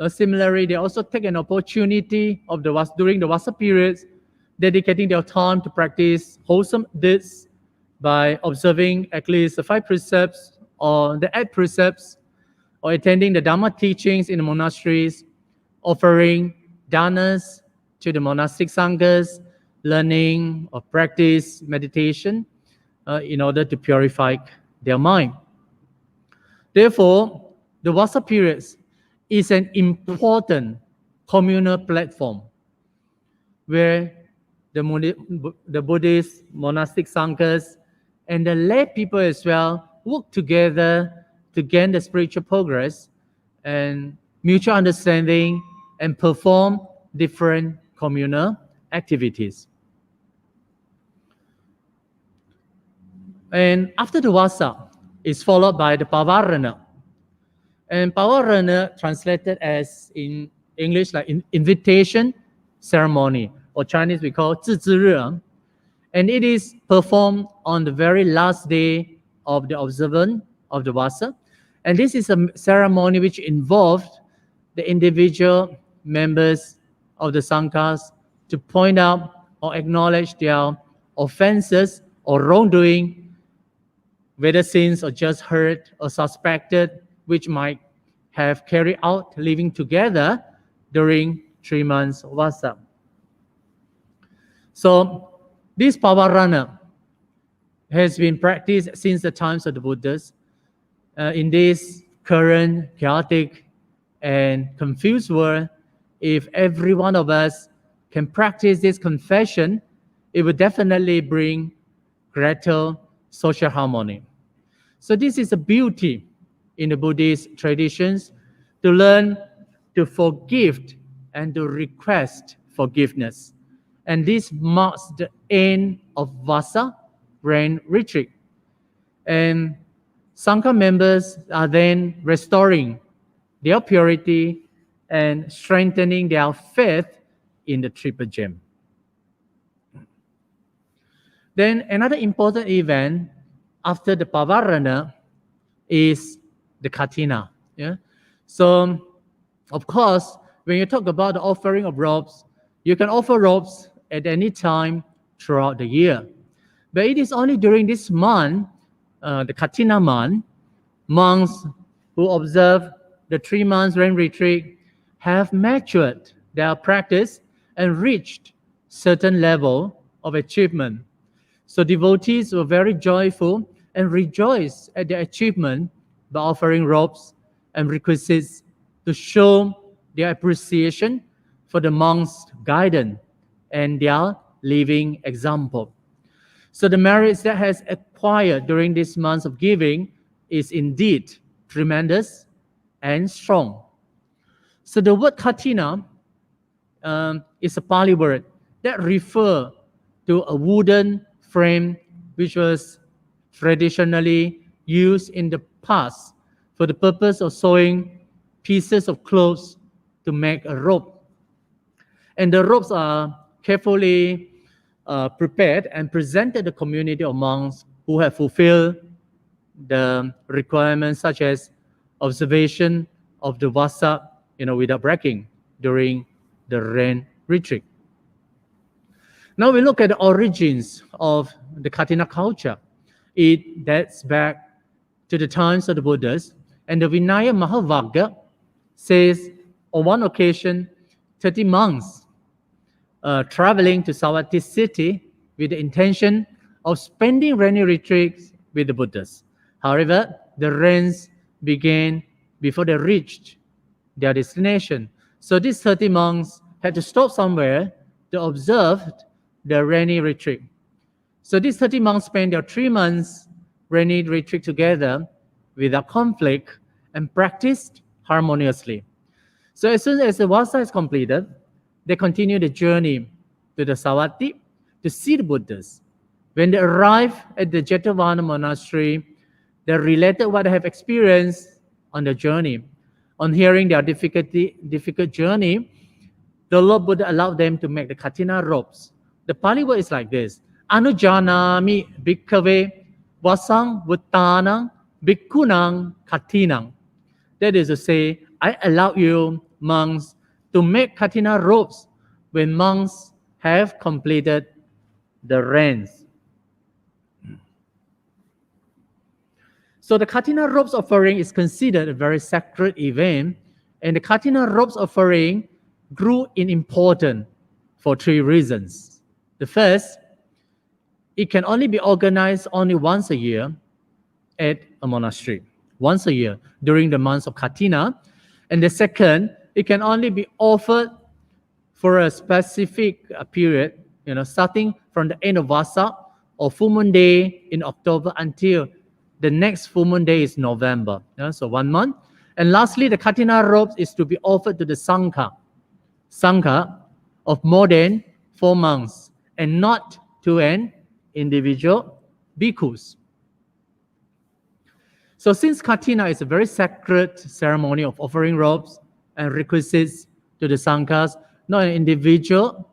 similarly, they also take an opportunity of during the Vasa periods, dedicating their time to practice wholesome deeds by observing at least the 5 precepts or the 8 precepts, or attending the Dharma teachings in the monasteries, offering danas to the monastic sanghas, learning or practice meditation in order to purify their mind. Therefore, the Vasa periods is an important communal platform where the Buddhist monastic sanghas and the lay people as well work together to gain the spiritual progress and mutual understanding and perform different communal activities. And after the Vasa is followed by the Pavarana. And Pavarana translated as in English like invitation ceremony, or Chinese we call 自知日. And it is performed on the very last day of the observance of the Vasa. And this is a ceremony which involved the individual members of the Sanghas to point out or acknowledge their offenses or wrongdoing, whether sins or just heard or suspected, which might have carried out living together during 3 months of Vasa. So this Pavarana has been practiced since the times of the Buddhas. In this current chaotic and confused world, if every one of us can practice this confession, it will definitely bring greater social harmony. So this is a beauty in the Buddhist traditions, to learn to forgive and to request forgiveness. And this marks the end of Vasa rain retreat. And Sangha members are then restoring their purity and strengthening their faith in the Triple Gem. Then another important event after the Pavarana is the Katina. Yeah? So, of course, when you talk about the offering of robes, you can offer robes at any time throughout the year. But it is only during this month, the Katina month, monks who observe the 3 months rain retreat have matured their practice and reached certain level of achievement. So devotees were very joyful and rejoiced at their achievement by offering robes and requisites to show their appreciation for the monks' guidance and their living example. So the merits that has acquired during these months of giving is indeed tremendous and strong. So the word Katina is a Pali word that refers to a wooden frame which was traditionally used in the past for the purpose of sewing pieces of clothes to make a robe. And the robes are carefully prepared and presented to the community of monks who have fulfilled the requirements such as observation of the Vasa, without breaking during the rain retreat. Now we look at the origins of the Katina culture. It dates back to the times of the Buddhas, and the Vinaya Mahavagga says on one occasion, 30 monks traveling to Savatthi city with the intention of spending rainy retreats with the Buddhas. However, the rains began before they reached their destination. So these 30 monks had to stop somewhere to observe the rainy retreat. So these 30 monks spent their 3 months rainy retreat together without conflict and practiced harmoniously. So as soon as the Vasa is completed, they continue the journey to the Savatthi to see the Buddhas. When they arrive at the Jetavana monastery, they related what they have experienced on the journey. On hearing their difficult journey, the Lord Buddha allowed them to make the Katina robes. The Pali word is like this: Anujanami bhikkhave vasang vuttanang bhikkhunang Katinang. That is to say, I allow you, monks, to make Katina robes when monks have completed the rains. So the Katina robes offering is considered a very sacred event, and the Katina robes offering grew in importance for 3 reasons. The first, it can only be organized only once a year at a monastery, once a year during the months of Katina. And the second, it can only be offered for a specific period, starting from the end of Vasa or full moon day in October until the next full moon day is November. So 1 month. And lastly, the Katina robes is to be offered to the Sangha of more than 4 months and not to an individual bhikkhus. So since Katina is a very sacred ceremony of offering robes and requisites to the Sanghas, not an individual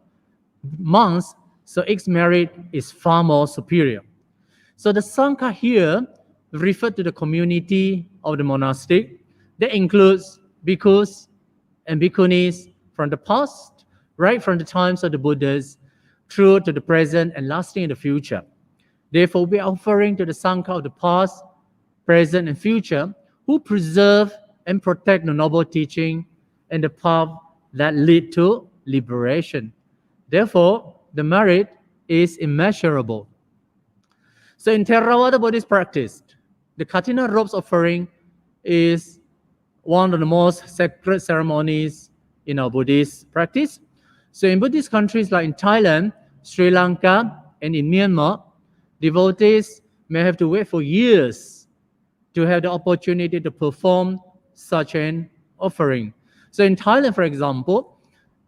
monks, so its merit is far more superior. So the Sangha here refer to the community of the monastic that includes bhikkhus and bhikkhunis from the past, right from the times of the Buddhas, through to the present and lasting in the future. Therefore, we are offering to the Sangha of the past, present, and future who preserve and protect the noble teaching and the path that lead to liberation. Therefore, the merit is immeasurable. So in Theravada Buddhist practice, the Katina robes offering is one of the most sacred ceremonies in our Buddhist practice. So in Buddhist countries like in Thailand, Sri Lanka, and in Myanmar, devotees may have to wait for years to have the opportunity to perform such an offering. So in Thailand, for example,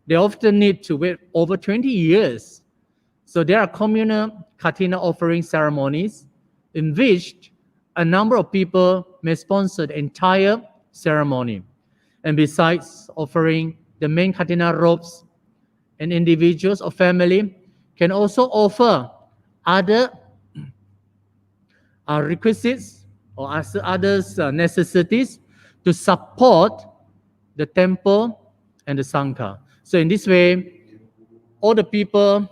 they often need to wait over 20 years. So there are communal Katina offering ceremonies in which a number of people may sponsor the entire ceremony. And besides offering the main Katina robes, and individuals or family can also offer other requisites or others necessities to support the temple and the Sangha. So in this way, all the people,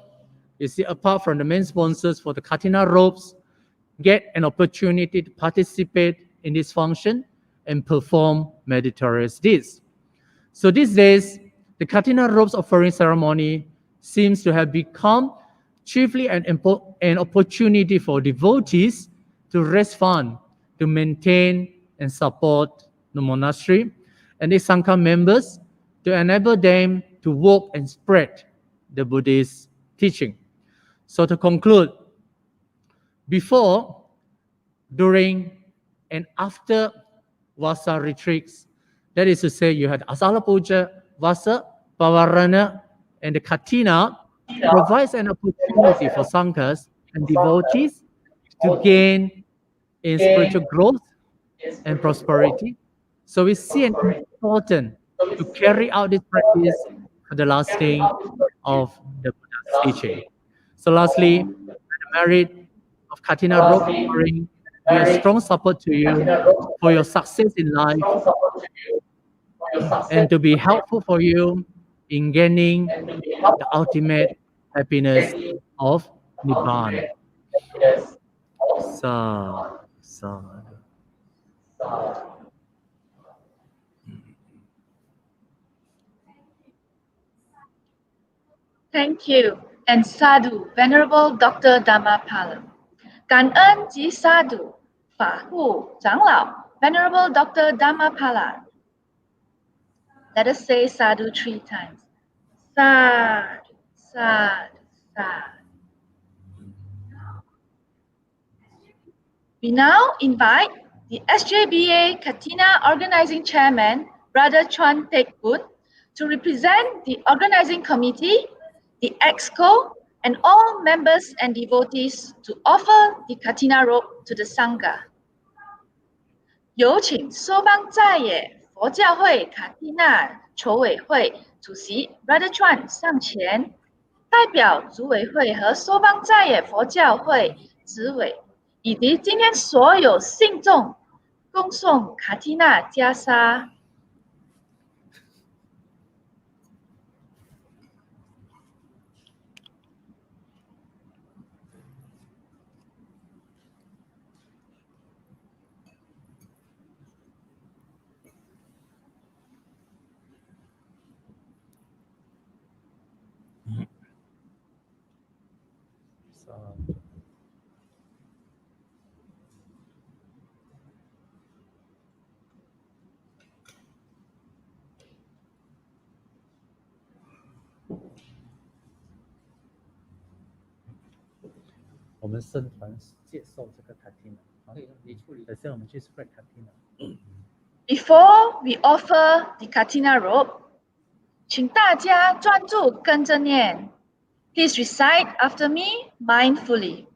you see, apart from the main sponsors for the Katina robes, get an opportunity to participate in this function and perform meritorious deeds. So these days, the Katina robes offering ceremony seems to have become chiefly an opportunity for devotees to raise funds to maintain and support the monastery and its Sangha members to enable them to work and spread the Buddhist teaching. So to conclude, before, during, and after Vasa retreats, that is to say, you had Asala Puja, Vasa, Pavarana, and the Katina provides an opportunity for Sanghas and devotees to gain in spiritual growth and prosperity. So we see an important to carry out this practice for the lasting of the Buddha's teaching. So lastly, the merit of Katina robe offering be a strong support to you for your success in life and to be helpful for you in gaining the ultimate happiness of Nibbana. Sadhu. Thank you and Sadhu, Venerable Dr. Dhammapala. 感恩及 Sadhu, 法护长老 Venerable Dr. Dhammapala. Let us say Sadhu 3 times. Sadhu, Sadhu, Sadhu. We now invite the Sjba Katina Organizing Chairman, Brother Chuan Tek Boon, to represent the organizing committee, the EXCO, and all members and devotees to offer the Katina robe to the Sangha. 有请梭邦在野佛教会卡蒂娜筹委会主席 Brother Chuan 上前，代表组委会和梭邦在野佛教会执委以及今天所有信众恭送卡蒂娜袈裟。我们僧团接受这个 Katina， 你处理，等下我们去 spread Katina。 Before we offer the Katina robe, 请大家专注跟着念。Please recite after me mindfully.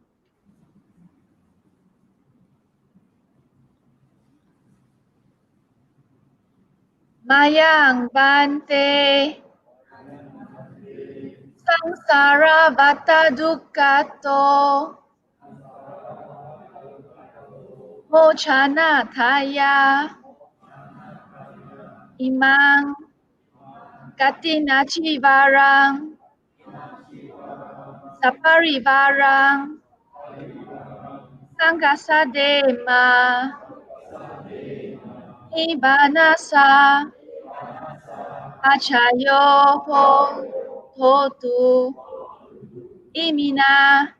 Mayang Bante Samsara Vata Dukkhato Mochana Thaya Imang Katina Chivarang Saparivarang Sangasadema Ibanasa Achayo Hotu Imina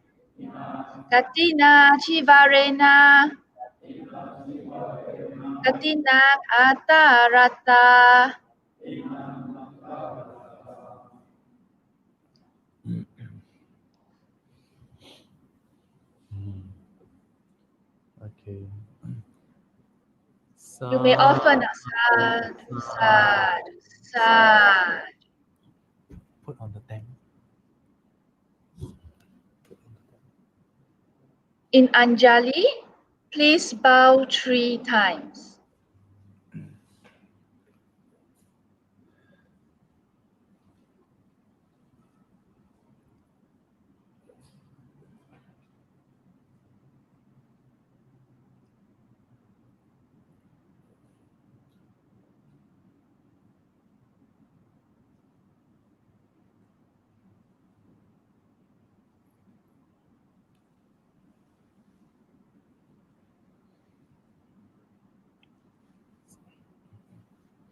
Katina Chivarena Katina Atarata. Okay. You may offer now. Sadhu, sadhu, sadhu. Put on the tank. In Anjali, please bow 3 times.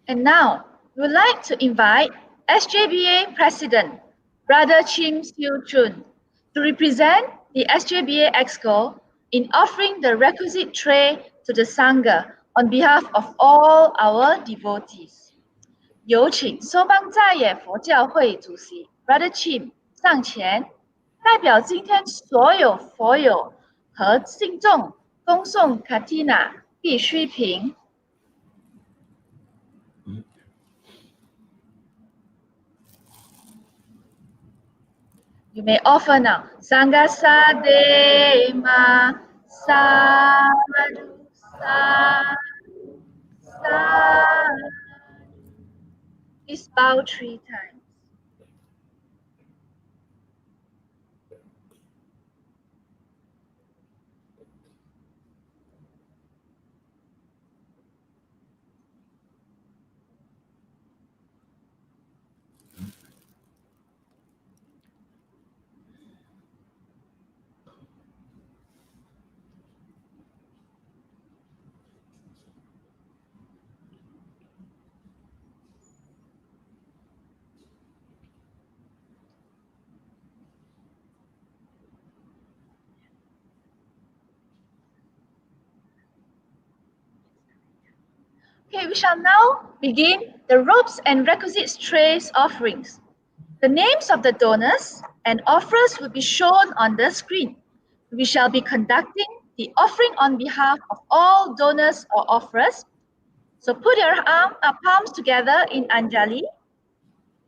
And now, we would like to invite SJBA President, Brother Chim Siu Chun, to represent the SJBA Exco in offering the requisite tray to the Sangha on behalf of all our devotees. 有请收邦在野佛教会主席 Brother Chim 上前，代表今天所有佛友和信众恭送 Katina 必需品。You may offer now. Sangha Sadema Sadhu Sadhu Sadhu. Please bow 3 times. Okay, we shall now begin the robes and requisites trays offerings. The names of the donors and offerers will be shown on the screen. We shall be conducting the offering on behalf of all donors or offerers. So put your palms together in Anjali.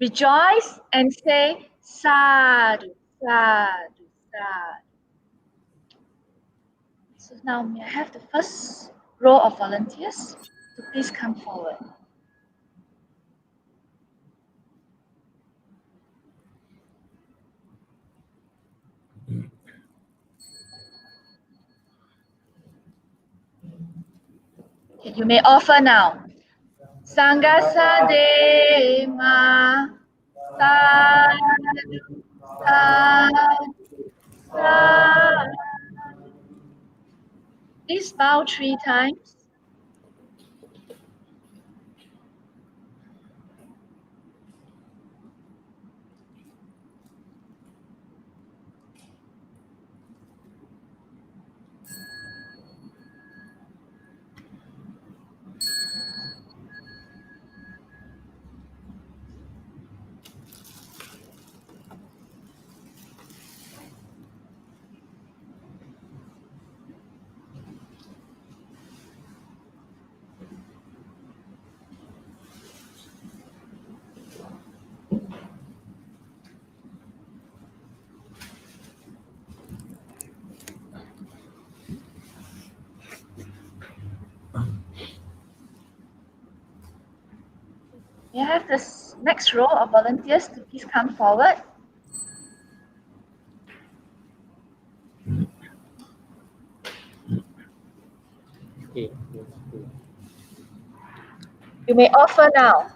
Rejoice and say Sadhu, Sadhu, Sadhu. So now may I have the first row of volunteers to please come forward. Okay, you may offer now. Sangha Sadema Sadhu, Sadhu, Sadhu. Please bow 3 times. May I have the next row of volunteers to please come forward? You may offer now.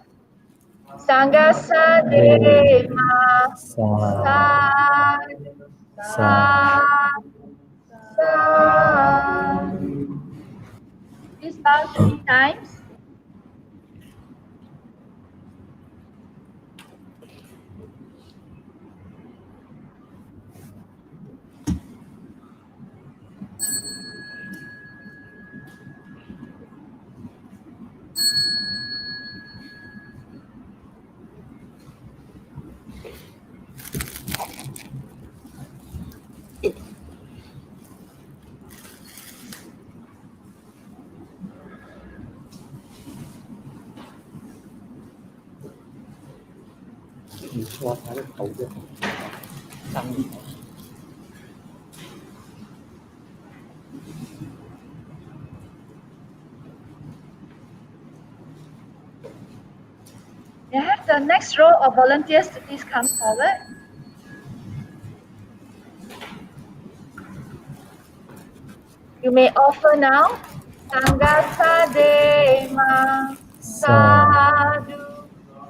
Sangha Sadema Sadhu, Sadhu, Sadhu. Please bow 3 times. May I have the next row of volunteers to please come forward? You may offer now. Sangha Sadema Sadhu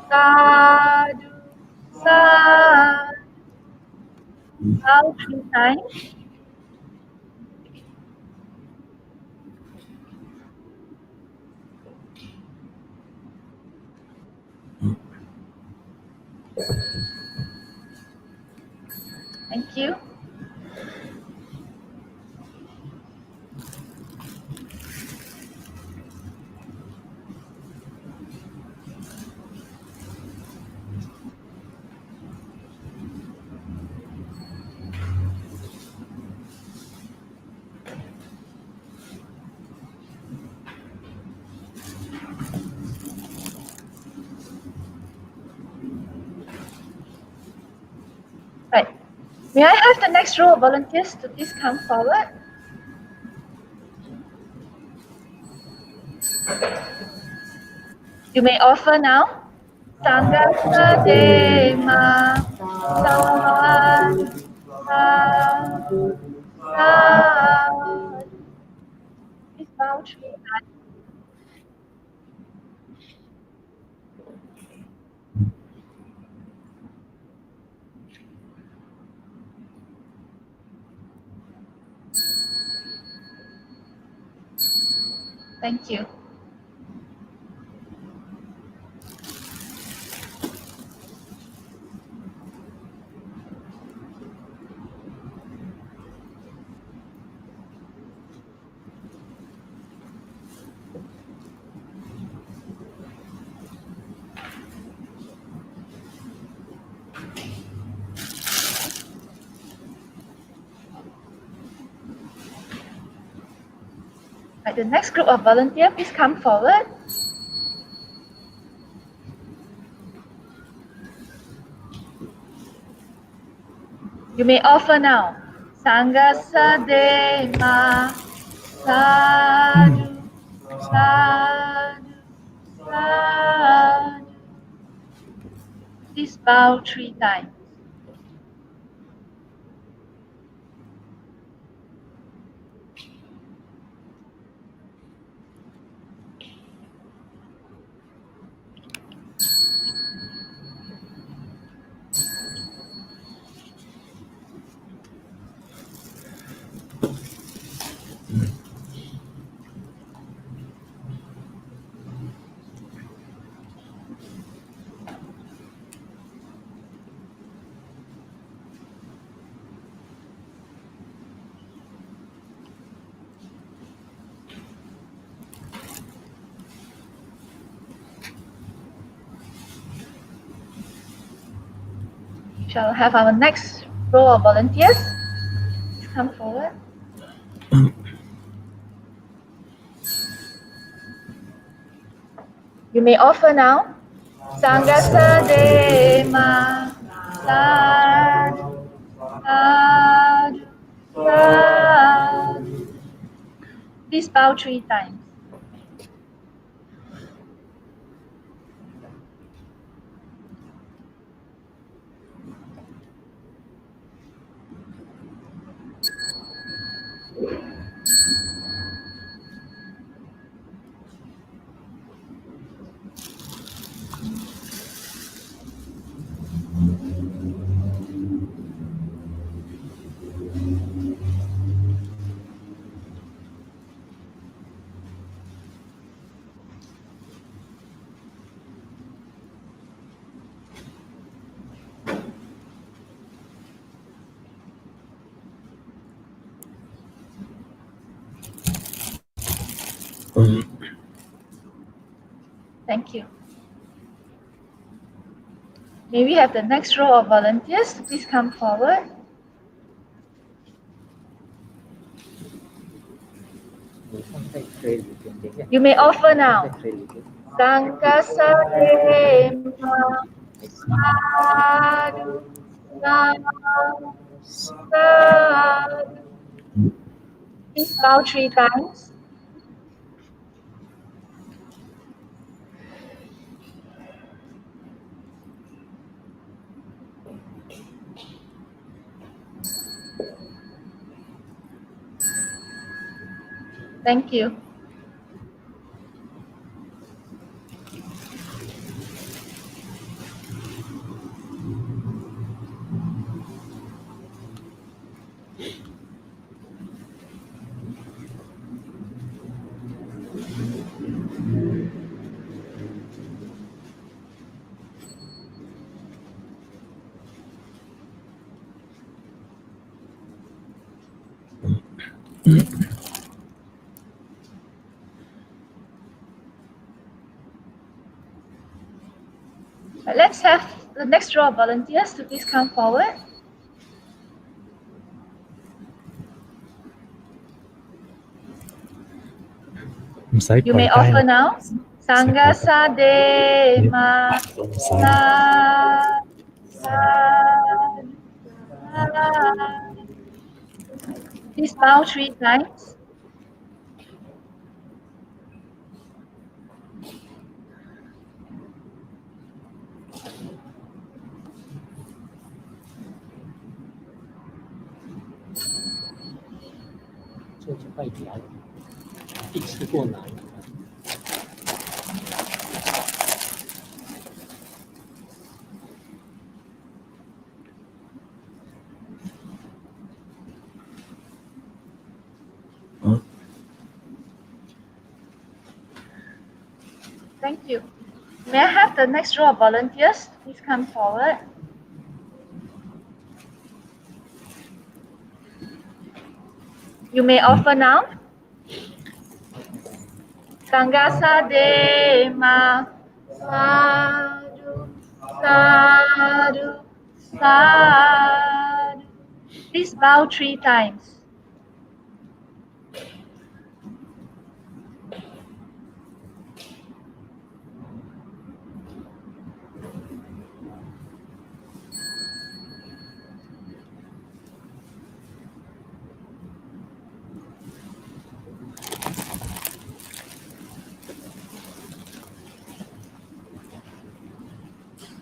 Sadhu Sadhu. Bow 3 times. Thank you. Right. May I have the next row of volunteers to please come forward? You may offer now. Sangha Sadema Sadhu Sadhu Sadhu. Please bow 3 times. Thank you. Right, the next group of volunteers, please come forward. You may offer now. Sangha Sadema Sadhu Sadhu Sadhu. Please bow 3 times. Shall have our next row of volunteers. Please come forward. You may offer now. Sangha Sadema Sadhu Sadhu Sadhu. Please bow 3 times. Thank you. May we have the next row of volunteers? Please come forward. You may offer now. Sangha Sadema Sadhu, sadhu, sadhu. Please bow 3 times. Thank you. Let's have the next row of volunteers to please come forward. You may offer now. Sangha Sadema Sa Please bow 3 times. Thank you. May I have the next row of volunteers? Please come forward. You may offer now. Sangha Sadema Sadhu Sadhu Sadhu. Please bow 3 times.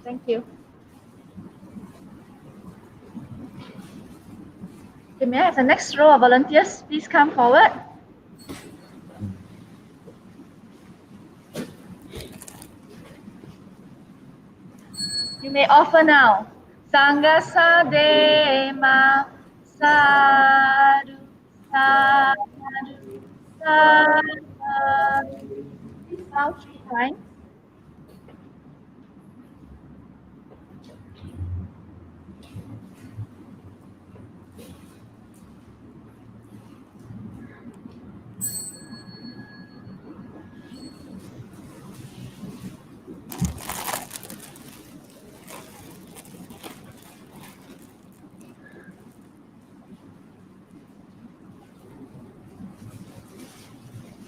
Thank you. Okay, may I have the next row of volunteers? Please come forward. You may offer now. Sangha Sadema Sadhu Sadhu Sadhu. Please bow 3 times.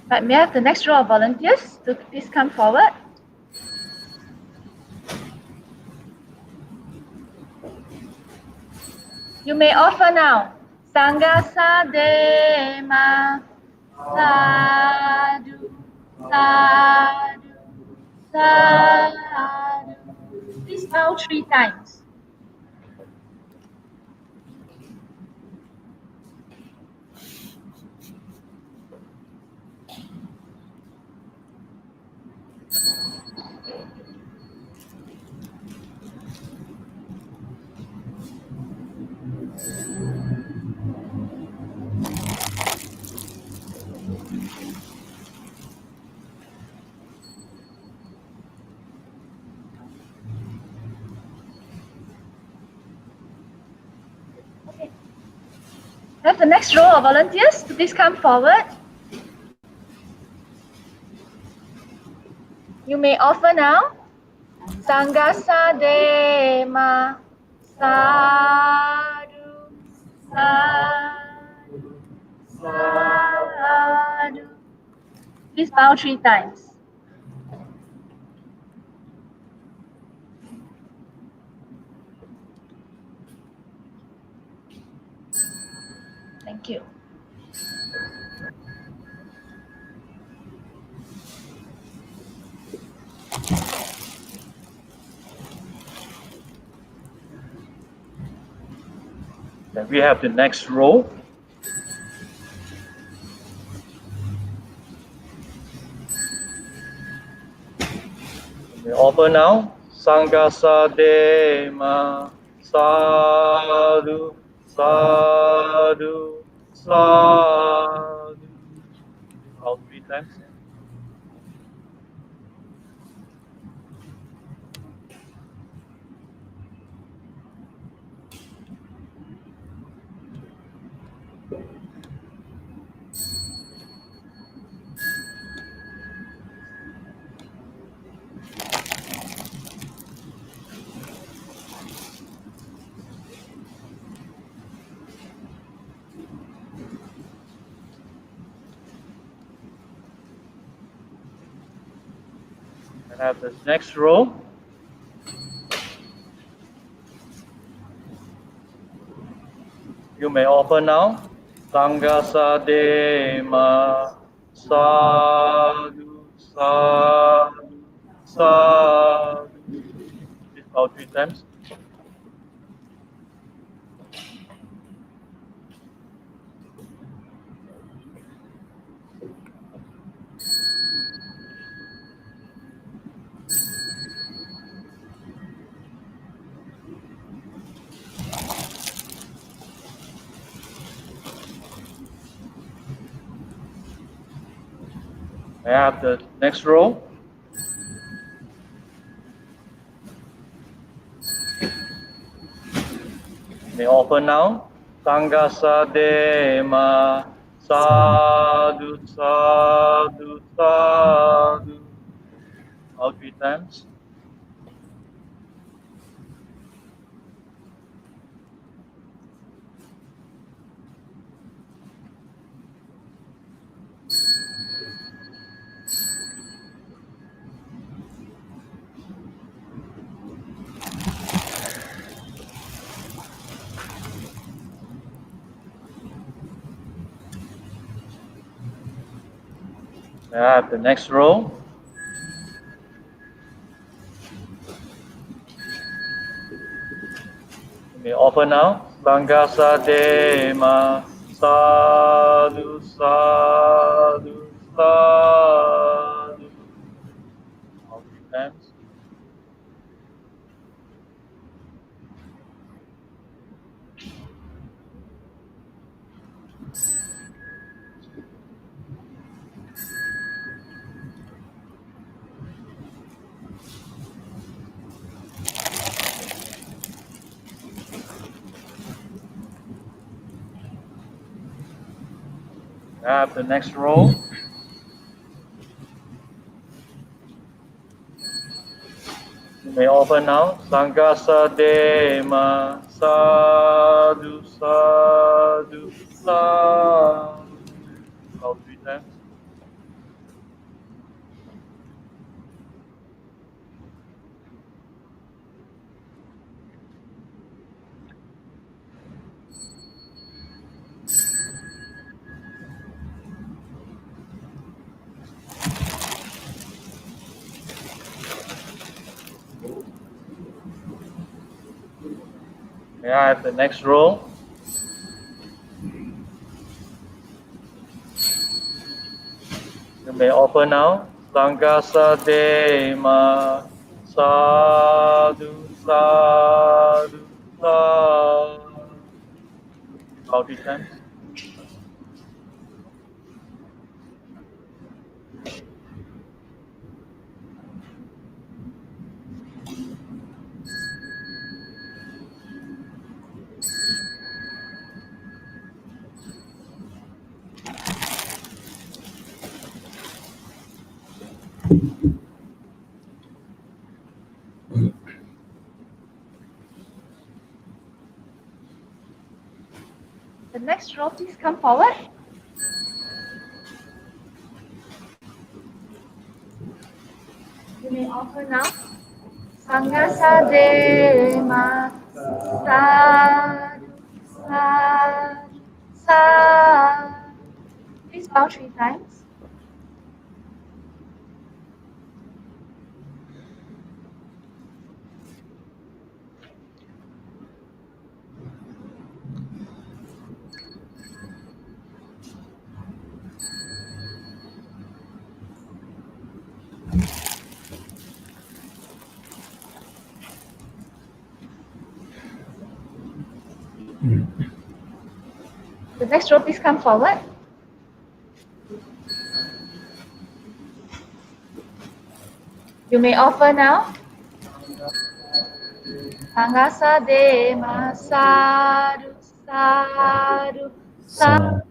Right, may I have the next row of volunteers to please come forward? You may offer now. Sangha Sadema Sadhu Sadhu Sadhu. Please bow 3 times. Okay. Have the next row of volunteers to please come forward. You may offer now. Sangha Sadema Sadhu Sadhu Sadhu. Please bow 3 times. Thank you. Then we have the next row. We open now. Sangha Dema Sadhu Sadhu Sadhu. All 3 times. And have this next row. You may open now. Sangha Sadema Sadhu Sadhu Sadhu. Repeat all 3 times. I have the next row. May open now. Sangha Sadema Sadhu Sadhu Sadhu. All 3 times. I have the next row. You may open now. Sangha Sadema Sadhu Sadhu Sadhu. All 3 times. I have the next row. You may open now. Sangha Sadema Sadhu Sadhu Sadhu. All 3 times. May I have the next row? You may open now. Sangha Sadema Sadhu Sadhu Sadhu. All 3 times. The next row, please come forward. You may offer now. Sangha Sadema Sadhu Sadhu Sadhu. Bow 3 times. The next row, please come forward. You may offer now. Angasa de masadu sadu sadu.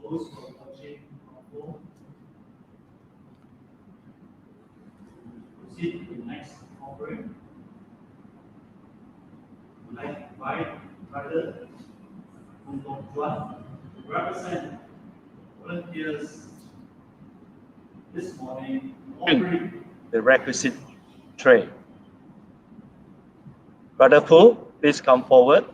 Those who are watching from home, proceed to the next offering. I'd like to invite Brother Juan to represent volunteers this morning bring the requisite tray. Brother Fu, please come forward.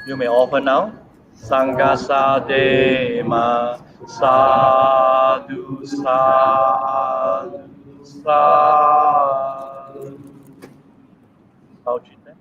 You may offer now. Sangha Sadema Sadhu Sadhu Sadhu. How do you think?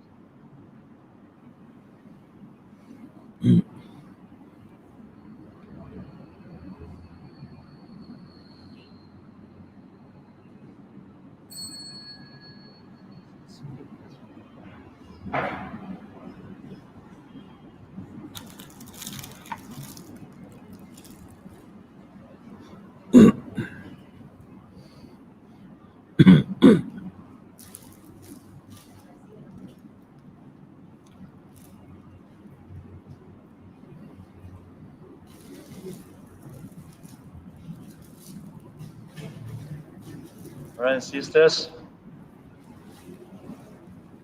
Brothers and sisters,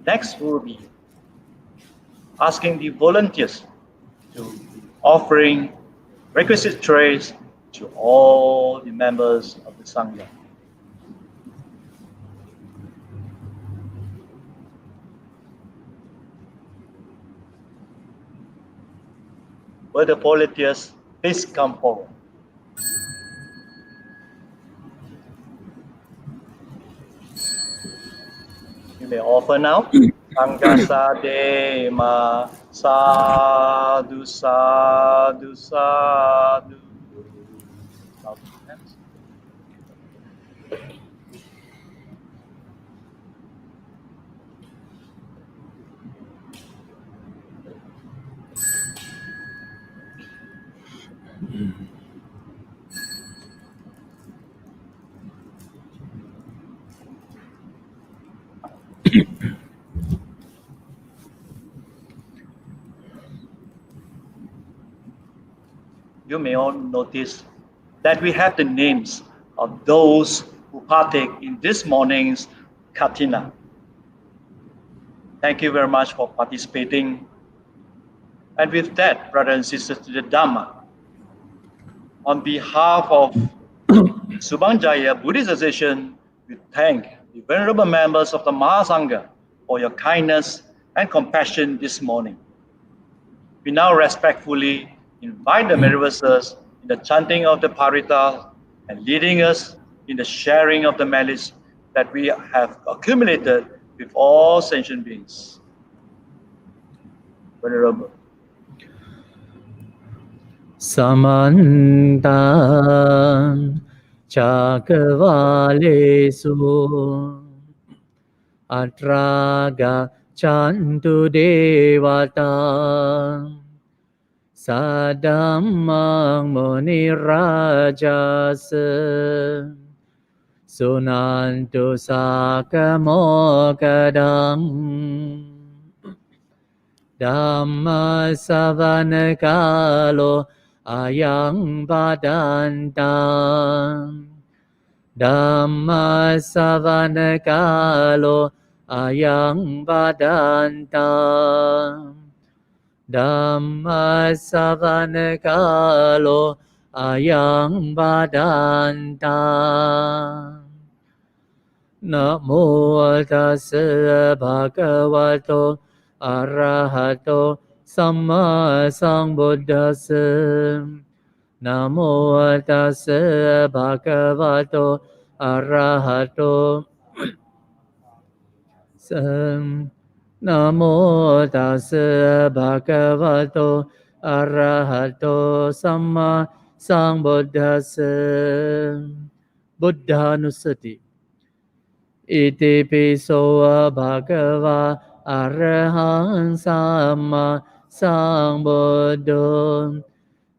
next will be asking the volunteers to offering requisite trays to all the members of the Sangha. Will the volunteers please come forward? You may offer now. Sangha Sadema Sadhu Sadhu Sadhu. You may all notice that we have the names of those who partake in this morning's Katina. Thank you very much for participating. And with that, brothers and sisters to the Dhamma, on behalf of Subang Jaya Buddhist Association, we thank the venerable members of the Mahasangha for your kindness and compassion this morning. We now respectfully invite the Merivasas in the chanting of the Parita and leading us in the sharing of the knowledge that we have accumulated with all sentient beings. Venerable. Samanta Chakavalesu Atraga Chantu Devata Sadamang Muni Rajas Sunantu Sakamokadam Dhamma Savanakalo Ayang Badantam Dhamma Savanakalo Ayang Badantam Dhamma Savanakalo Ayang Badantam Namo Tassa Bhagavato Arahato Samma Sambuddhassa Namo Tassa Bhagavato Arahato Namo Tassa Bhagavato Arahato Samma Sambuddhassa Buddhanusati Iti piso bhagava arahang samma sambuddho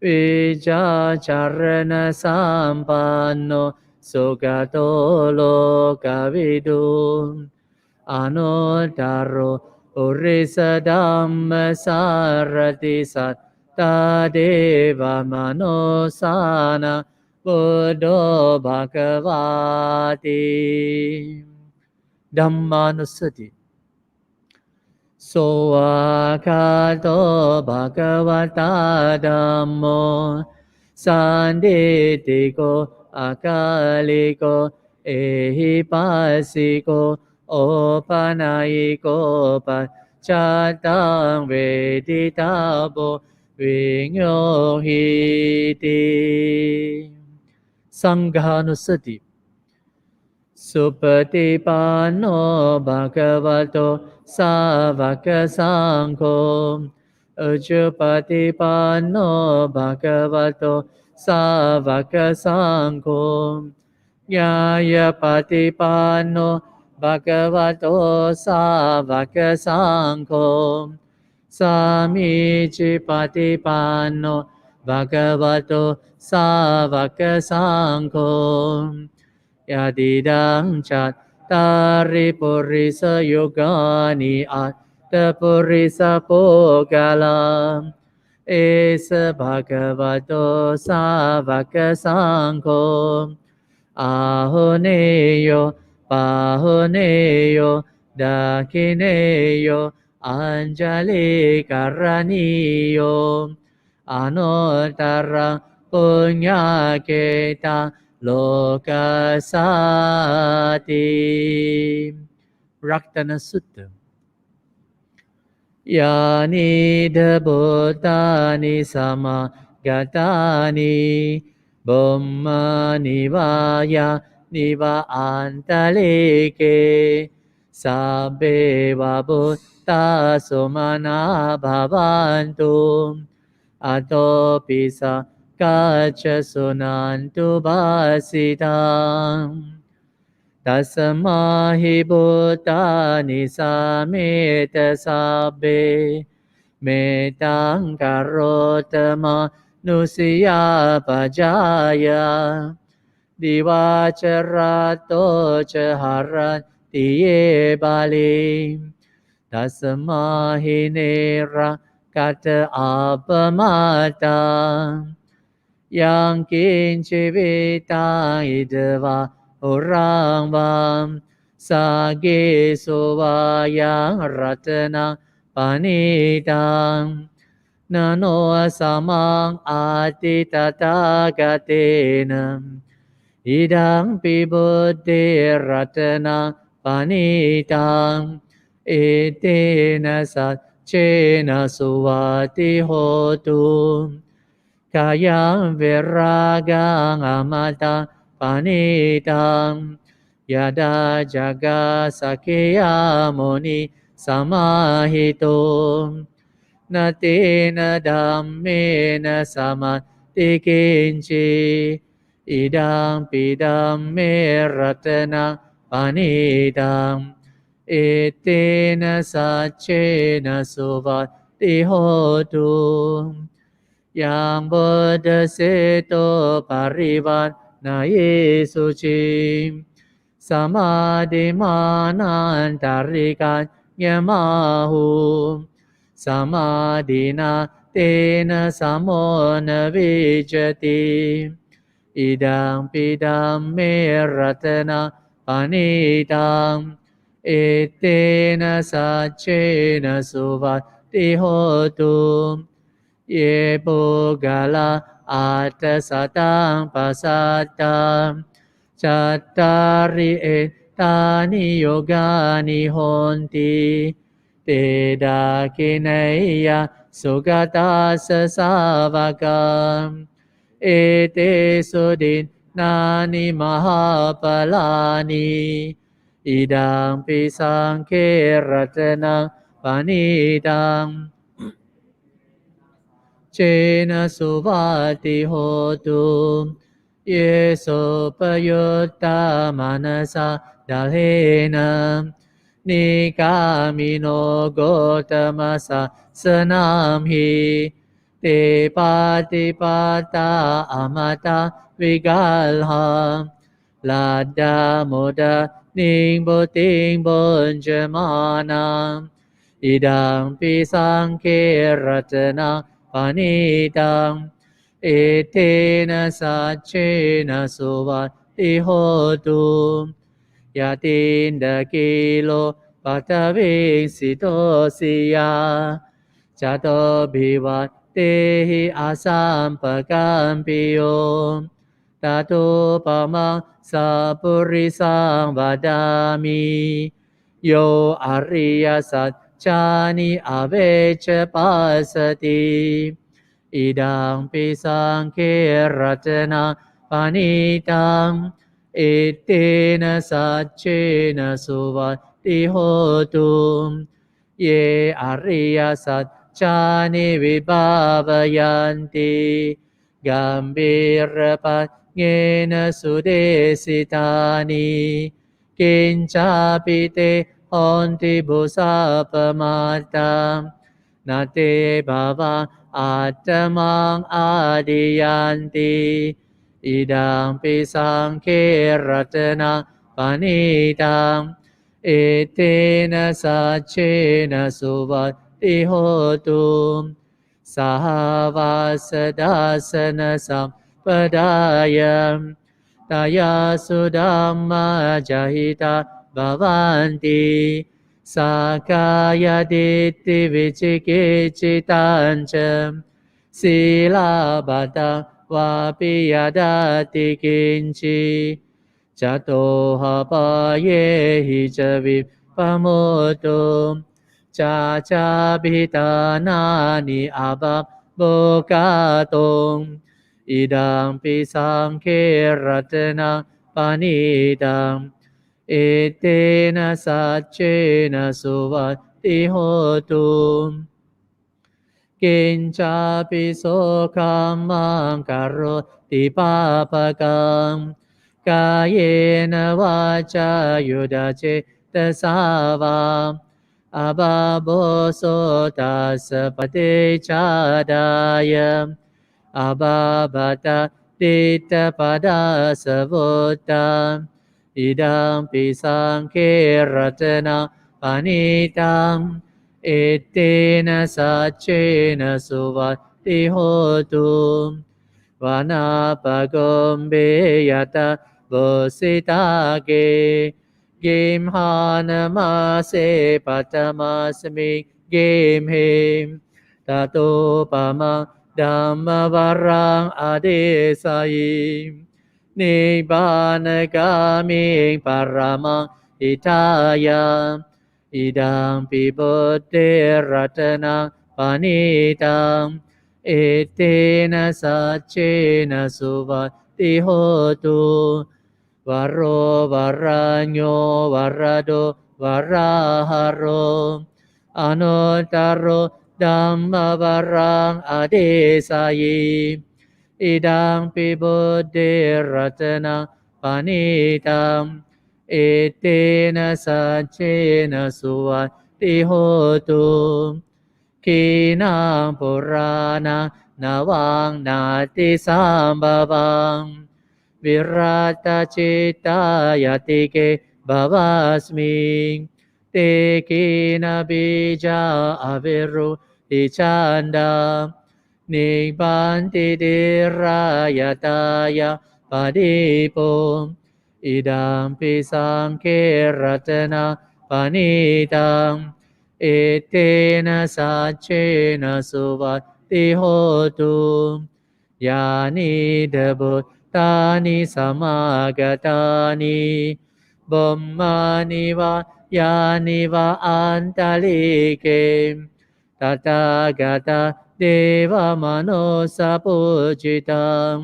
Vijacharana sampanno sugato lokavidu Anodaro urisa dhamma sarati satta deva manosana Buddho bhagavati Dhammanusati โสวากาโตภะคะวะตาธัมโมสันทิติโกอากาลิโกเอหิปัสสิโกโอปะนายิโกปัจจตังเวทิตาโพวิญโยหิติสังฆานุสติสุปฏิปันโนภะคะวะโตสาวกสังโฆอุจุปฏิปันโนภะคะวะโตสาวกสังโฆญาญาปฏิปันโนภะคะวะโตสาวกสังโฆสามิจิปฏิปันโนภะคะวะโตสาวกสังโฆยะติดังจัตตาริปุริสยุกานิอัตตปุริสโภกาลังเอสภะคะวะโตสาวกสังโฆอาหุเนโยปาหุเนโยดาคิเนโยอัญจลิการณิโยอนุตตรังปุญญาเกตังโลกัสสติรัตนสุตตยานิเดบุตานิสมากตานิบุมมานิวายานิวาอันตะเลเกสัพเพวะบุตตาสุมาณาภาวันตุอัตโตปิสะกัจจสุนันตุบาสิตังตัสมาหิบุตานิสาเมตสัพเพเมตังกโรตมะนุสิยาปัจจายาดิวาจราโตจหรันติเยบาลิตัสมาหิเนระกัตอาปมาตังยังกินชีวิตังอิดวะอุรังวัมสาเกสุวายังรัตนังปานิตังนาโนสมังอาติตตากเตนะอิดังปิบุตติรัตนังปานิตังเอเตนะสัจเจนะสุวัติโหตุกายังเวรากังอมตังปานิตังยาดาจักาสเกยโมนิสมาหิโตนาเตนะธัมเมนะสมาติกินจิอิดังปิดัมเมรัตนังปานิตังเอเตนะสัจเจนะสุวัติโหตุยังบุตเสโตปริวันนาเยสุจิสมาธิมานันตาริกันยมาหูสมาธินาเตนะสมโมนวิจติอิดังปิดัมเมรัตนังปานิตังเอเตนะสัจเจนะสุวัติโหตุเยปุกาลาอัตตสัตตังปัสสัตตังจัตตาริเอตานิโยกานิโหนติเตดาคิเนยะสุกตาสสาวกังเอเตสุดินนานิมหาปลานิอิดังปิสังเครัตนังปานิตังเจนะสุวัติโหตุเยโสปยุตตามานสะดาเลนะนิกามิโนโกตมัสสะสนามหิเตปาติปาตาอมตะวิกัลหังลาดาโมดานิงโบติงบนเจมานังอิดังปิสังเครัตนังปานิตังเอเตนะสัจเจนะสุวัติโหตุยะตินดะกิโล ปัตวิสิโตสิยาจโตภิวัตเตหิอาสัมปกัมปิโยตตุปมังสัพพุริสังวดามิโยอริยสัจจานิอเวชปัสสติอิดังปิสังเครัตนะปานิตังอิตตินะสัจเจนะสุวัตติโหตุเยอริยสัจจานิวิภาวยันติกัมบิรปัจเงนะสุเดสิตานิกินจาปิเตหนติบุสัพมาตังนาเตภาวังอัตตมังอาดิยันติอิดังปิสังเครัตนะปานิตังเอเตนะสัจเจนะสุวัตติโหตุสหวัสดัสสนะสัมปดายมตายาสุดัมมาจาหิตาบาวันติสักกายดิตติวิจิกิจจิตัญจศีลาบัตังวาปิยดาติกินจิจโตหปะเยหิจวิปโมโตจาจาปิตานานิอาบัพโบกาตงอิดังปิสังเครัตนะปานิตังเอเตนะสัจเจนะสุวัตติโหตุกินจาปิโสคัมมังกโรติปาปะกังกายเนวาจายุดาเจตสาวาอาบาโบโสตัสสะปฏิจจดายะอาบาบาตาติตปดาสวุตตาอิดังปิสังเครัตนะปานิตังเอเตนะสัจเจนะสุวัตติโหตุวานาปะกมเบยตาบุสิตาเกกิมหานมาเสปัตมาสมิกิมเหมตโตปะมังดัมมวรังอเดสายินิบานกามิงปรมังอิทายาอิดังปิบุตเตรัตนังปานิตังเอเตนะสัจเจนะสุวัตติโหตุวโรวรัญโยวรโดวราหโรอนุตตโรดัมมวรังอเดสายิอิดังปิบุตเตรัตนังปานิตังเอเตนะสัจเจนะสุวัตติโหตุขีนังปุรานังนาวังนาติสัมบวังวิรัตจิตายติเกบวาสมิเตกินาบิจาอเวรุติชันดานิบันติเดรายตายาปดิโปอิดัมปิสังเครัตนะปานิตังเอเตนะสัจเจนะสุวัตติโหตุยานิเดบุตตานิสมากตานิบุมมานิวายานิวะอันตลิเกตถาคตเดวมโนสัพพุจิตัง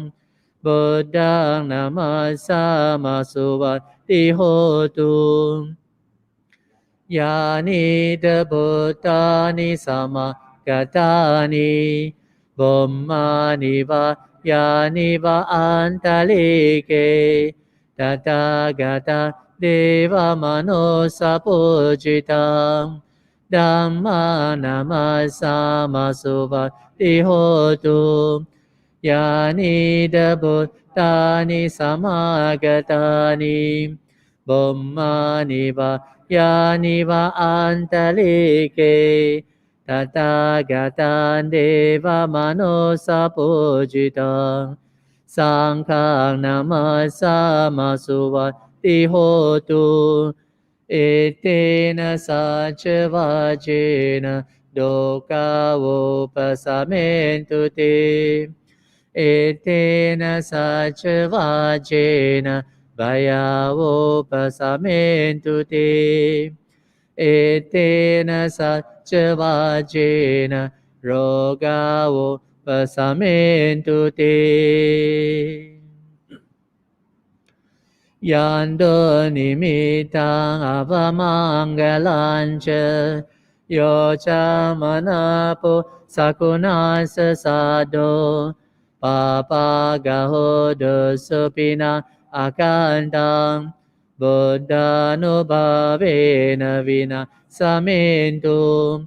บุตตังนามัสสามาสุวัตติโหตุยานิเดบุตตานิสมากตานิบุมมานิวายานิวะอันตลิเกตถาคตเดวมโนสัพพุจิตังธัมมานามัสสามาสุวัตติโหตุยานิเดบุตตานิสมากตานิบุมมานิวายานิวะอันตลิเกตถาคตันเดวมโนสัพพุจิตังสังฆังนามัสสามาสุวัตติโหตุ Etena sacha vajena doka vopasamentu te. Etena sacha vajena vaya vopasamentu te. Etena sacha vajena roga vopasamentu te. Yando nimitang avamangalancha yocha manapo sakunasa sado papa gahodo supina akantang Buddha nubhavena vina samintu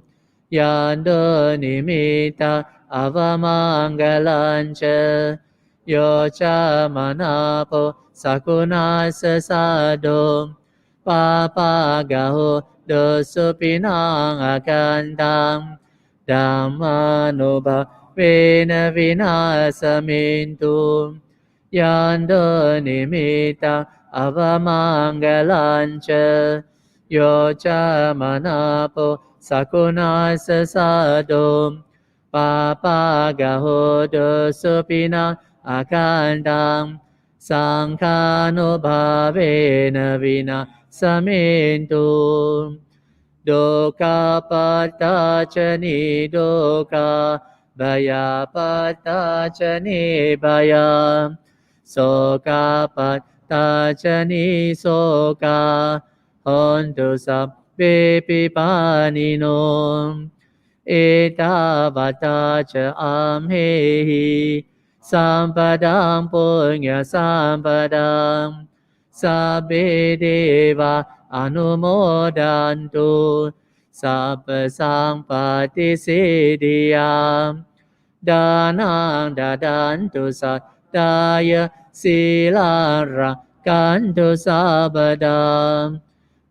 Yando nimita avamangalancha yocha manapo sakunasa sado papa gaho dosu pinang akantang dhammanubha vena vinasamintu yando nimita avamangalancha yocha manapo sakunasa sado papa gaho dosu pinang akantang Sankhanubhavena vina samintu Doka patachani doka Baya patachani baya Soka patachani soka Hontu sabbe pipanino Etavata cha amhehi Sampadam punya sampadam Sabbe deva anumodantu Sabba sampati siddhiyam Danang dadantu sattaya silara kantu sabadam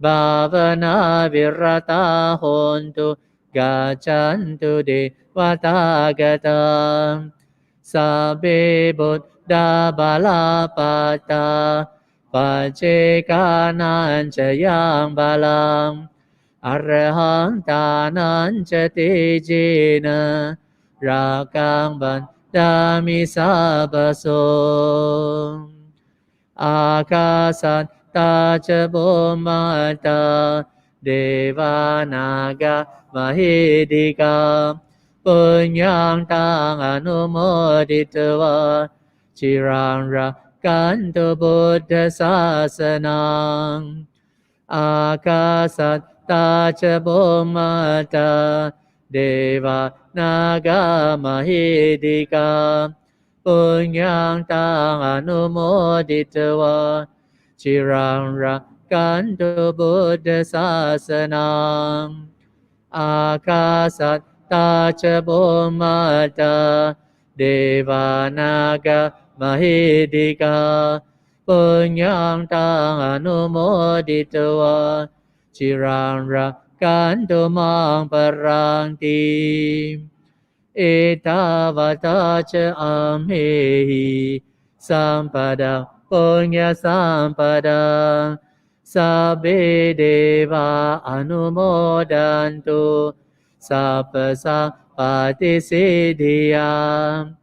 Bhavana virata hontu Gacantu devata-gata Sabbe buddha balapata Pacekananca yang balang Arahang tananca tejena Rakang bandami sabaso Akasat taca bumata Devanaga mahidika Punyang tang anumoditwa Cirang rakantu buddha sasanang Akasat taca bumata Deva naga mahidika Punyang tang anumoditwa Cirang rakantu buddha sasanang Akasat taca bumata Devanaga mahidika Punyang tang anumoditwa Cirang rakantu mang parangti Etavata ca amhehi Sampadang punya sampadang Sabbe deva anumodantu Sabba sampati siddhiyam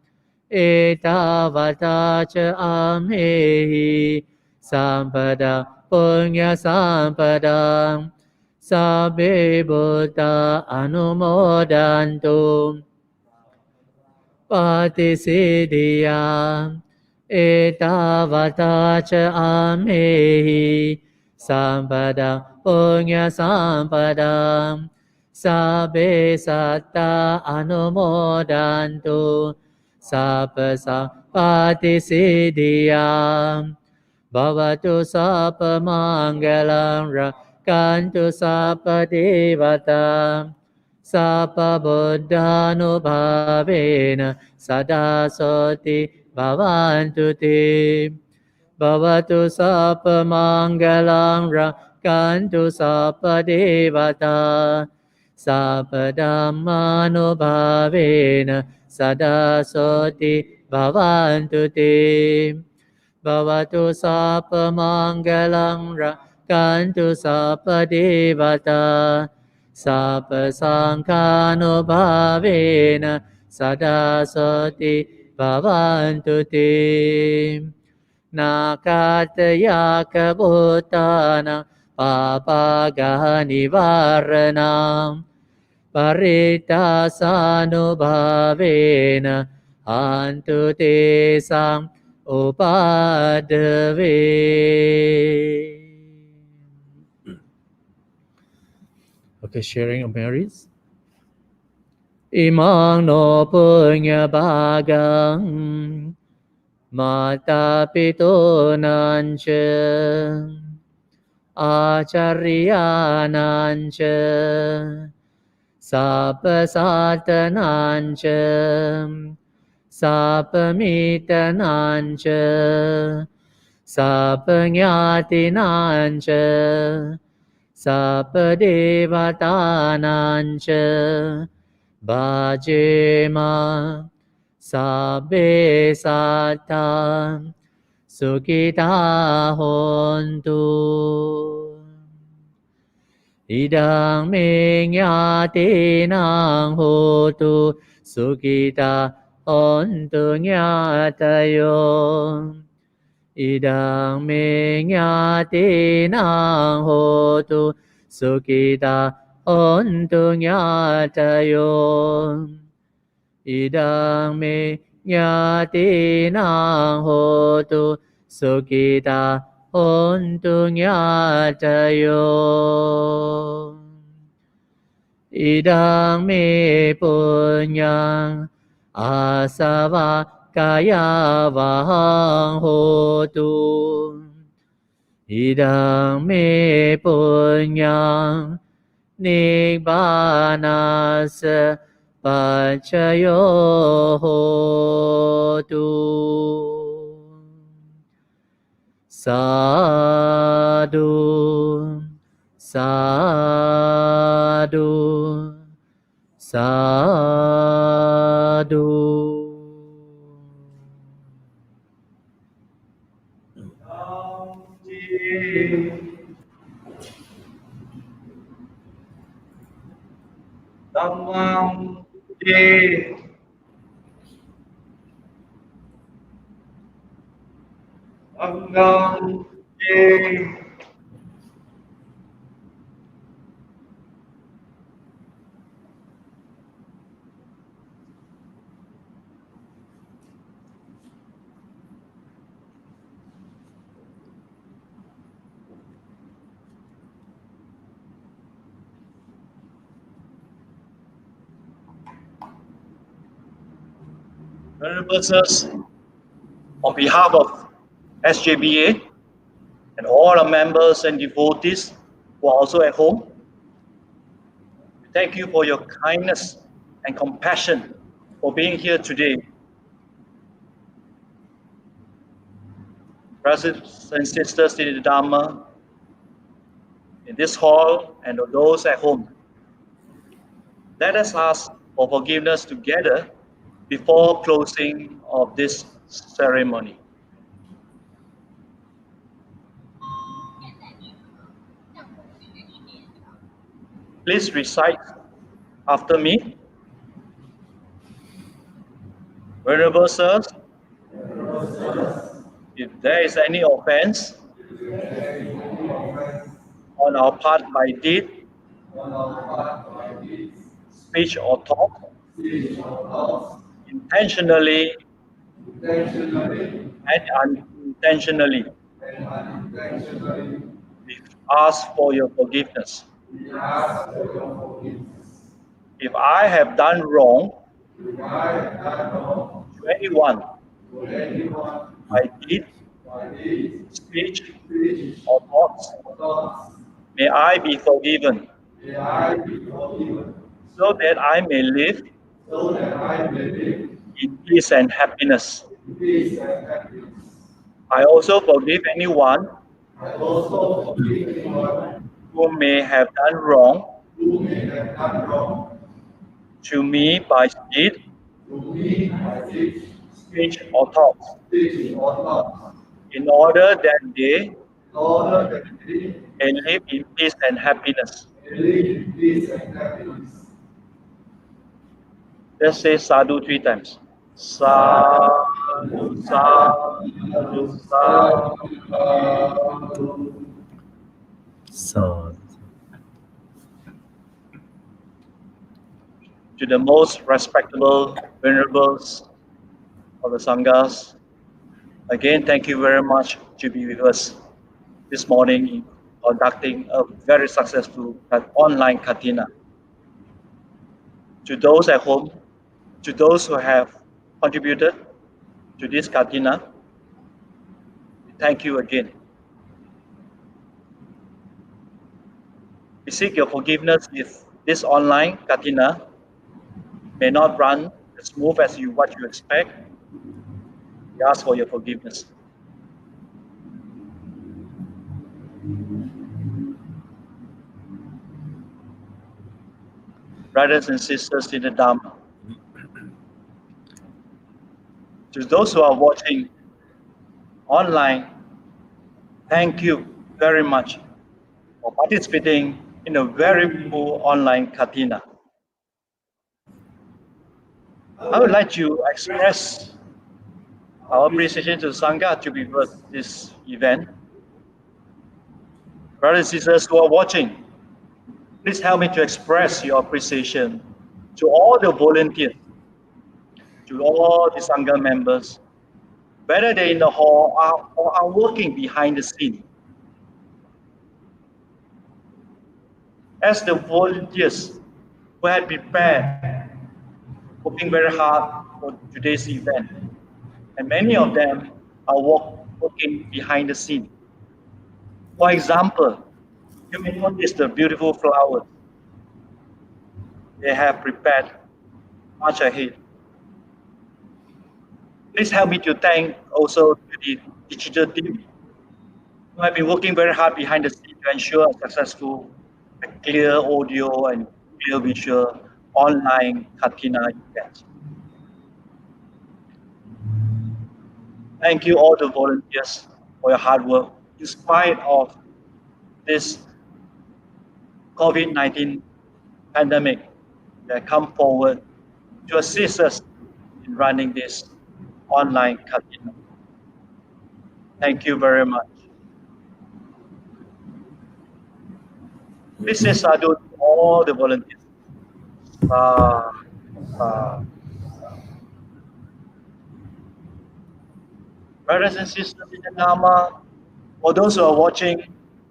Etavata ca amhehi Sampadang punya sampadang Sabbe buddha anumodantu Patisiddhiyam Etavata ca amhehi Sampadang punya sampadang Sabbe satta anumodantu Sabba sampati siddhiyam Bhavatu sabba mangalam rakantu sabba devata Sabba buddhanubhavena sada soti bhavantu te Bhavatu sabba mangalam rakantu sabba devata Sabba dhammanubhavena sada soti bhavantu te Bhavatu sabba mangalam กันตุสัพพเทวตาสัพพสังฆานุภาเวนะสดาโสติภวันตุเตนาคาตยากบุตานังปาปากานิวารนังปริตาสานุภาเวนะอันตุเตสังอุปาเดเว Okay, sharing of merits. Imang no punya bagang mata pito nanche acharya nanche sapa satananche sapa mitananche sapa nyatinanche sapa devatananche bhajema sabbe satta sukhita hontu idang me nyatinang hotu sukhita hontu nyatayo idang me nyatinang hotu sukhita hontu nyatayo idang me nyatinang hotu sukhita hontu nyatayo idang me punyang asava kaya vahang hotu idang me punyang nibbanasa pacayo hotu sadhu sadhu sadhu Dhammam Te Sangam Te Venerable Sirs, on behalf of Sjba and all our members and devotees who are also at home, thank you for your kindness and compassion for being here today. Brothers and sisters in the Dharma, in this hall and those at home, let us ask for forgiveness together before closing of this ceremony. Please recite after me. Venerable Sirs, if there is any offense on our part by deed, speech or talk, intentionally and unintentionally, we ask for your forgiveness. If I have done wrong to anyone by deed, speech, or thoughts, may I be forgiven, so that I may live in peace and happiness. I also forgive anyone who may have done wrong to me by deed, speech, or thoughts, in order that they and live in peace and happiness. Let's say sadhu 3 times. Sadhu, sadhu, sadhu. So, To the most respectable venerables of the Sanghas, again, thank you very much to be with us this morning in conducting a very successful online Katina. To those at home, to those who have contributed to this Katina, thank you again. We seek your forgiveness if this online Katina may not run as smooth as what you expect. We ask for your forgiveness. Brothers and sisters in the Dharma, to those who are watching online, thank you very much for participating in a very full online Katina. I would like to express our appreciation to Sangha to be with this event. Brothers and sisters who are watching, please help me to express your appreciation to all the volunteers, to all the Sangha members, whether they're in the hall or are working behind the scene. As the volunteers who had prepared, working very hard for today's event, and many of them are working behind the scene. For example, you may notice the beautiful flowers they have prepared much ahead. Please help me to thank also to the digital team who have been working very hard behind the scene to ensure a successful, clear audio and clear visual online Katina event. Thank you all the volunteers for your hard work in spite of this COVID-19 pandemic that come forward to assist us in running this online Katina. Thank you very much. Please say sadhu to all the volunteers. Brothers and sisters in the Dharma, for those who are watching,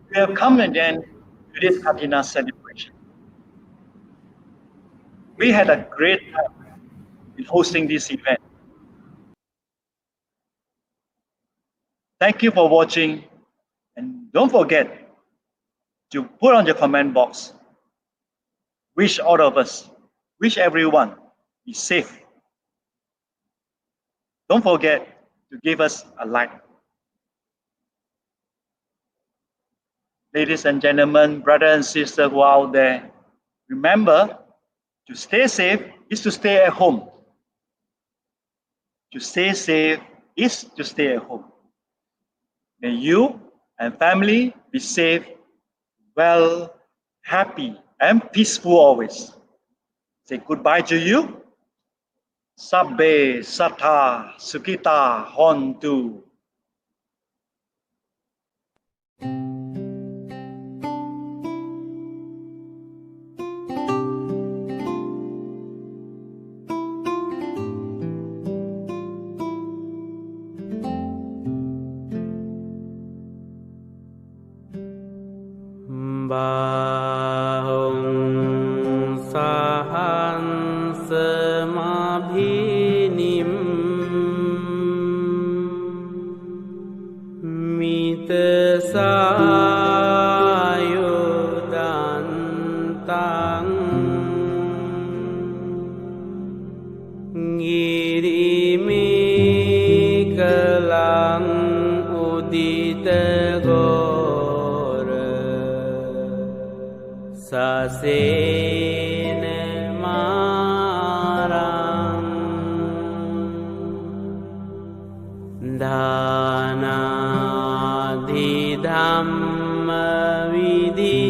we have come again to this Katina celebration. We had a great time in hosting this event. Thank you for watching, and don't forget to put on your comment box. Wish all of us, wish everyone be safe. Don't forget to give us a like. Ladies and gentlemen, brothers and sisters who are out there, remember, to stay safe is to stay at home. To stay safe is to stay at home. May you and family be safe, well, happy, and peaceful always. Say goodbye to you. Sabbe Sattha Sukhita Hontu. Bahung sahan semabhinim mita sayudantang ngirimi kelang udita Sasena marang dana ธิธรรมวิธี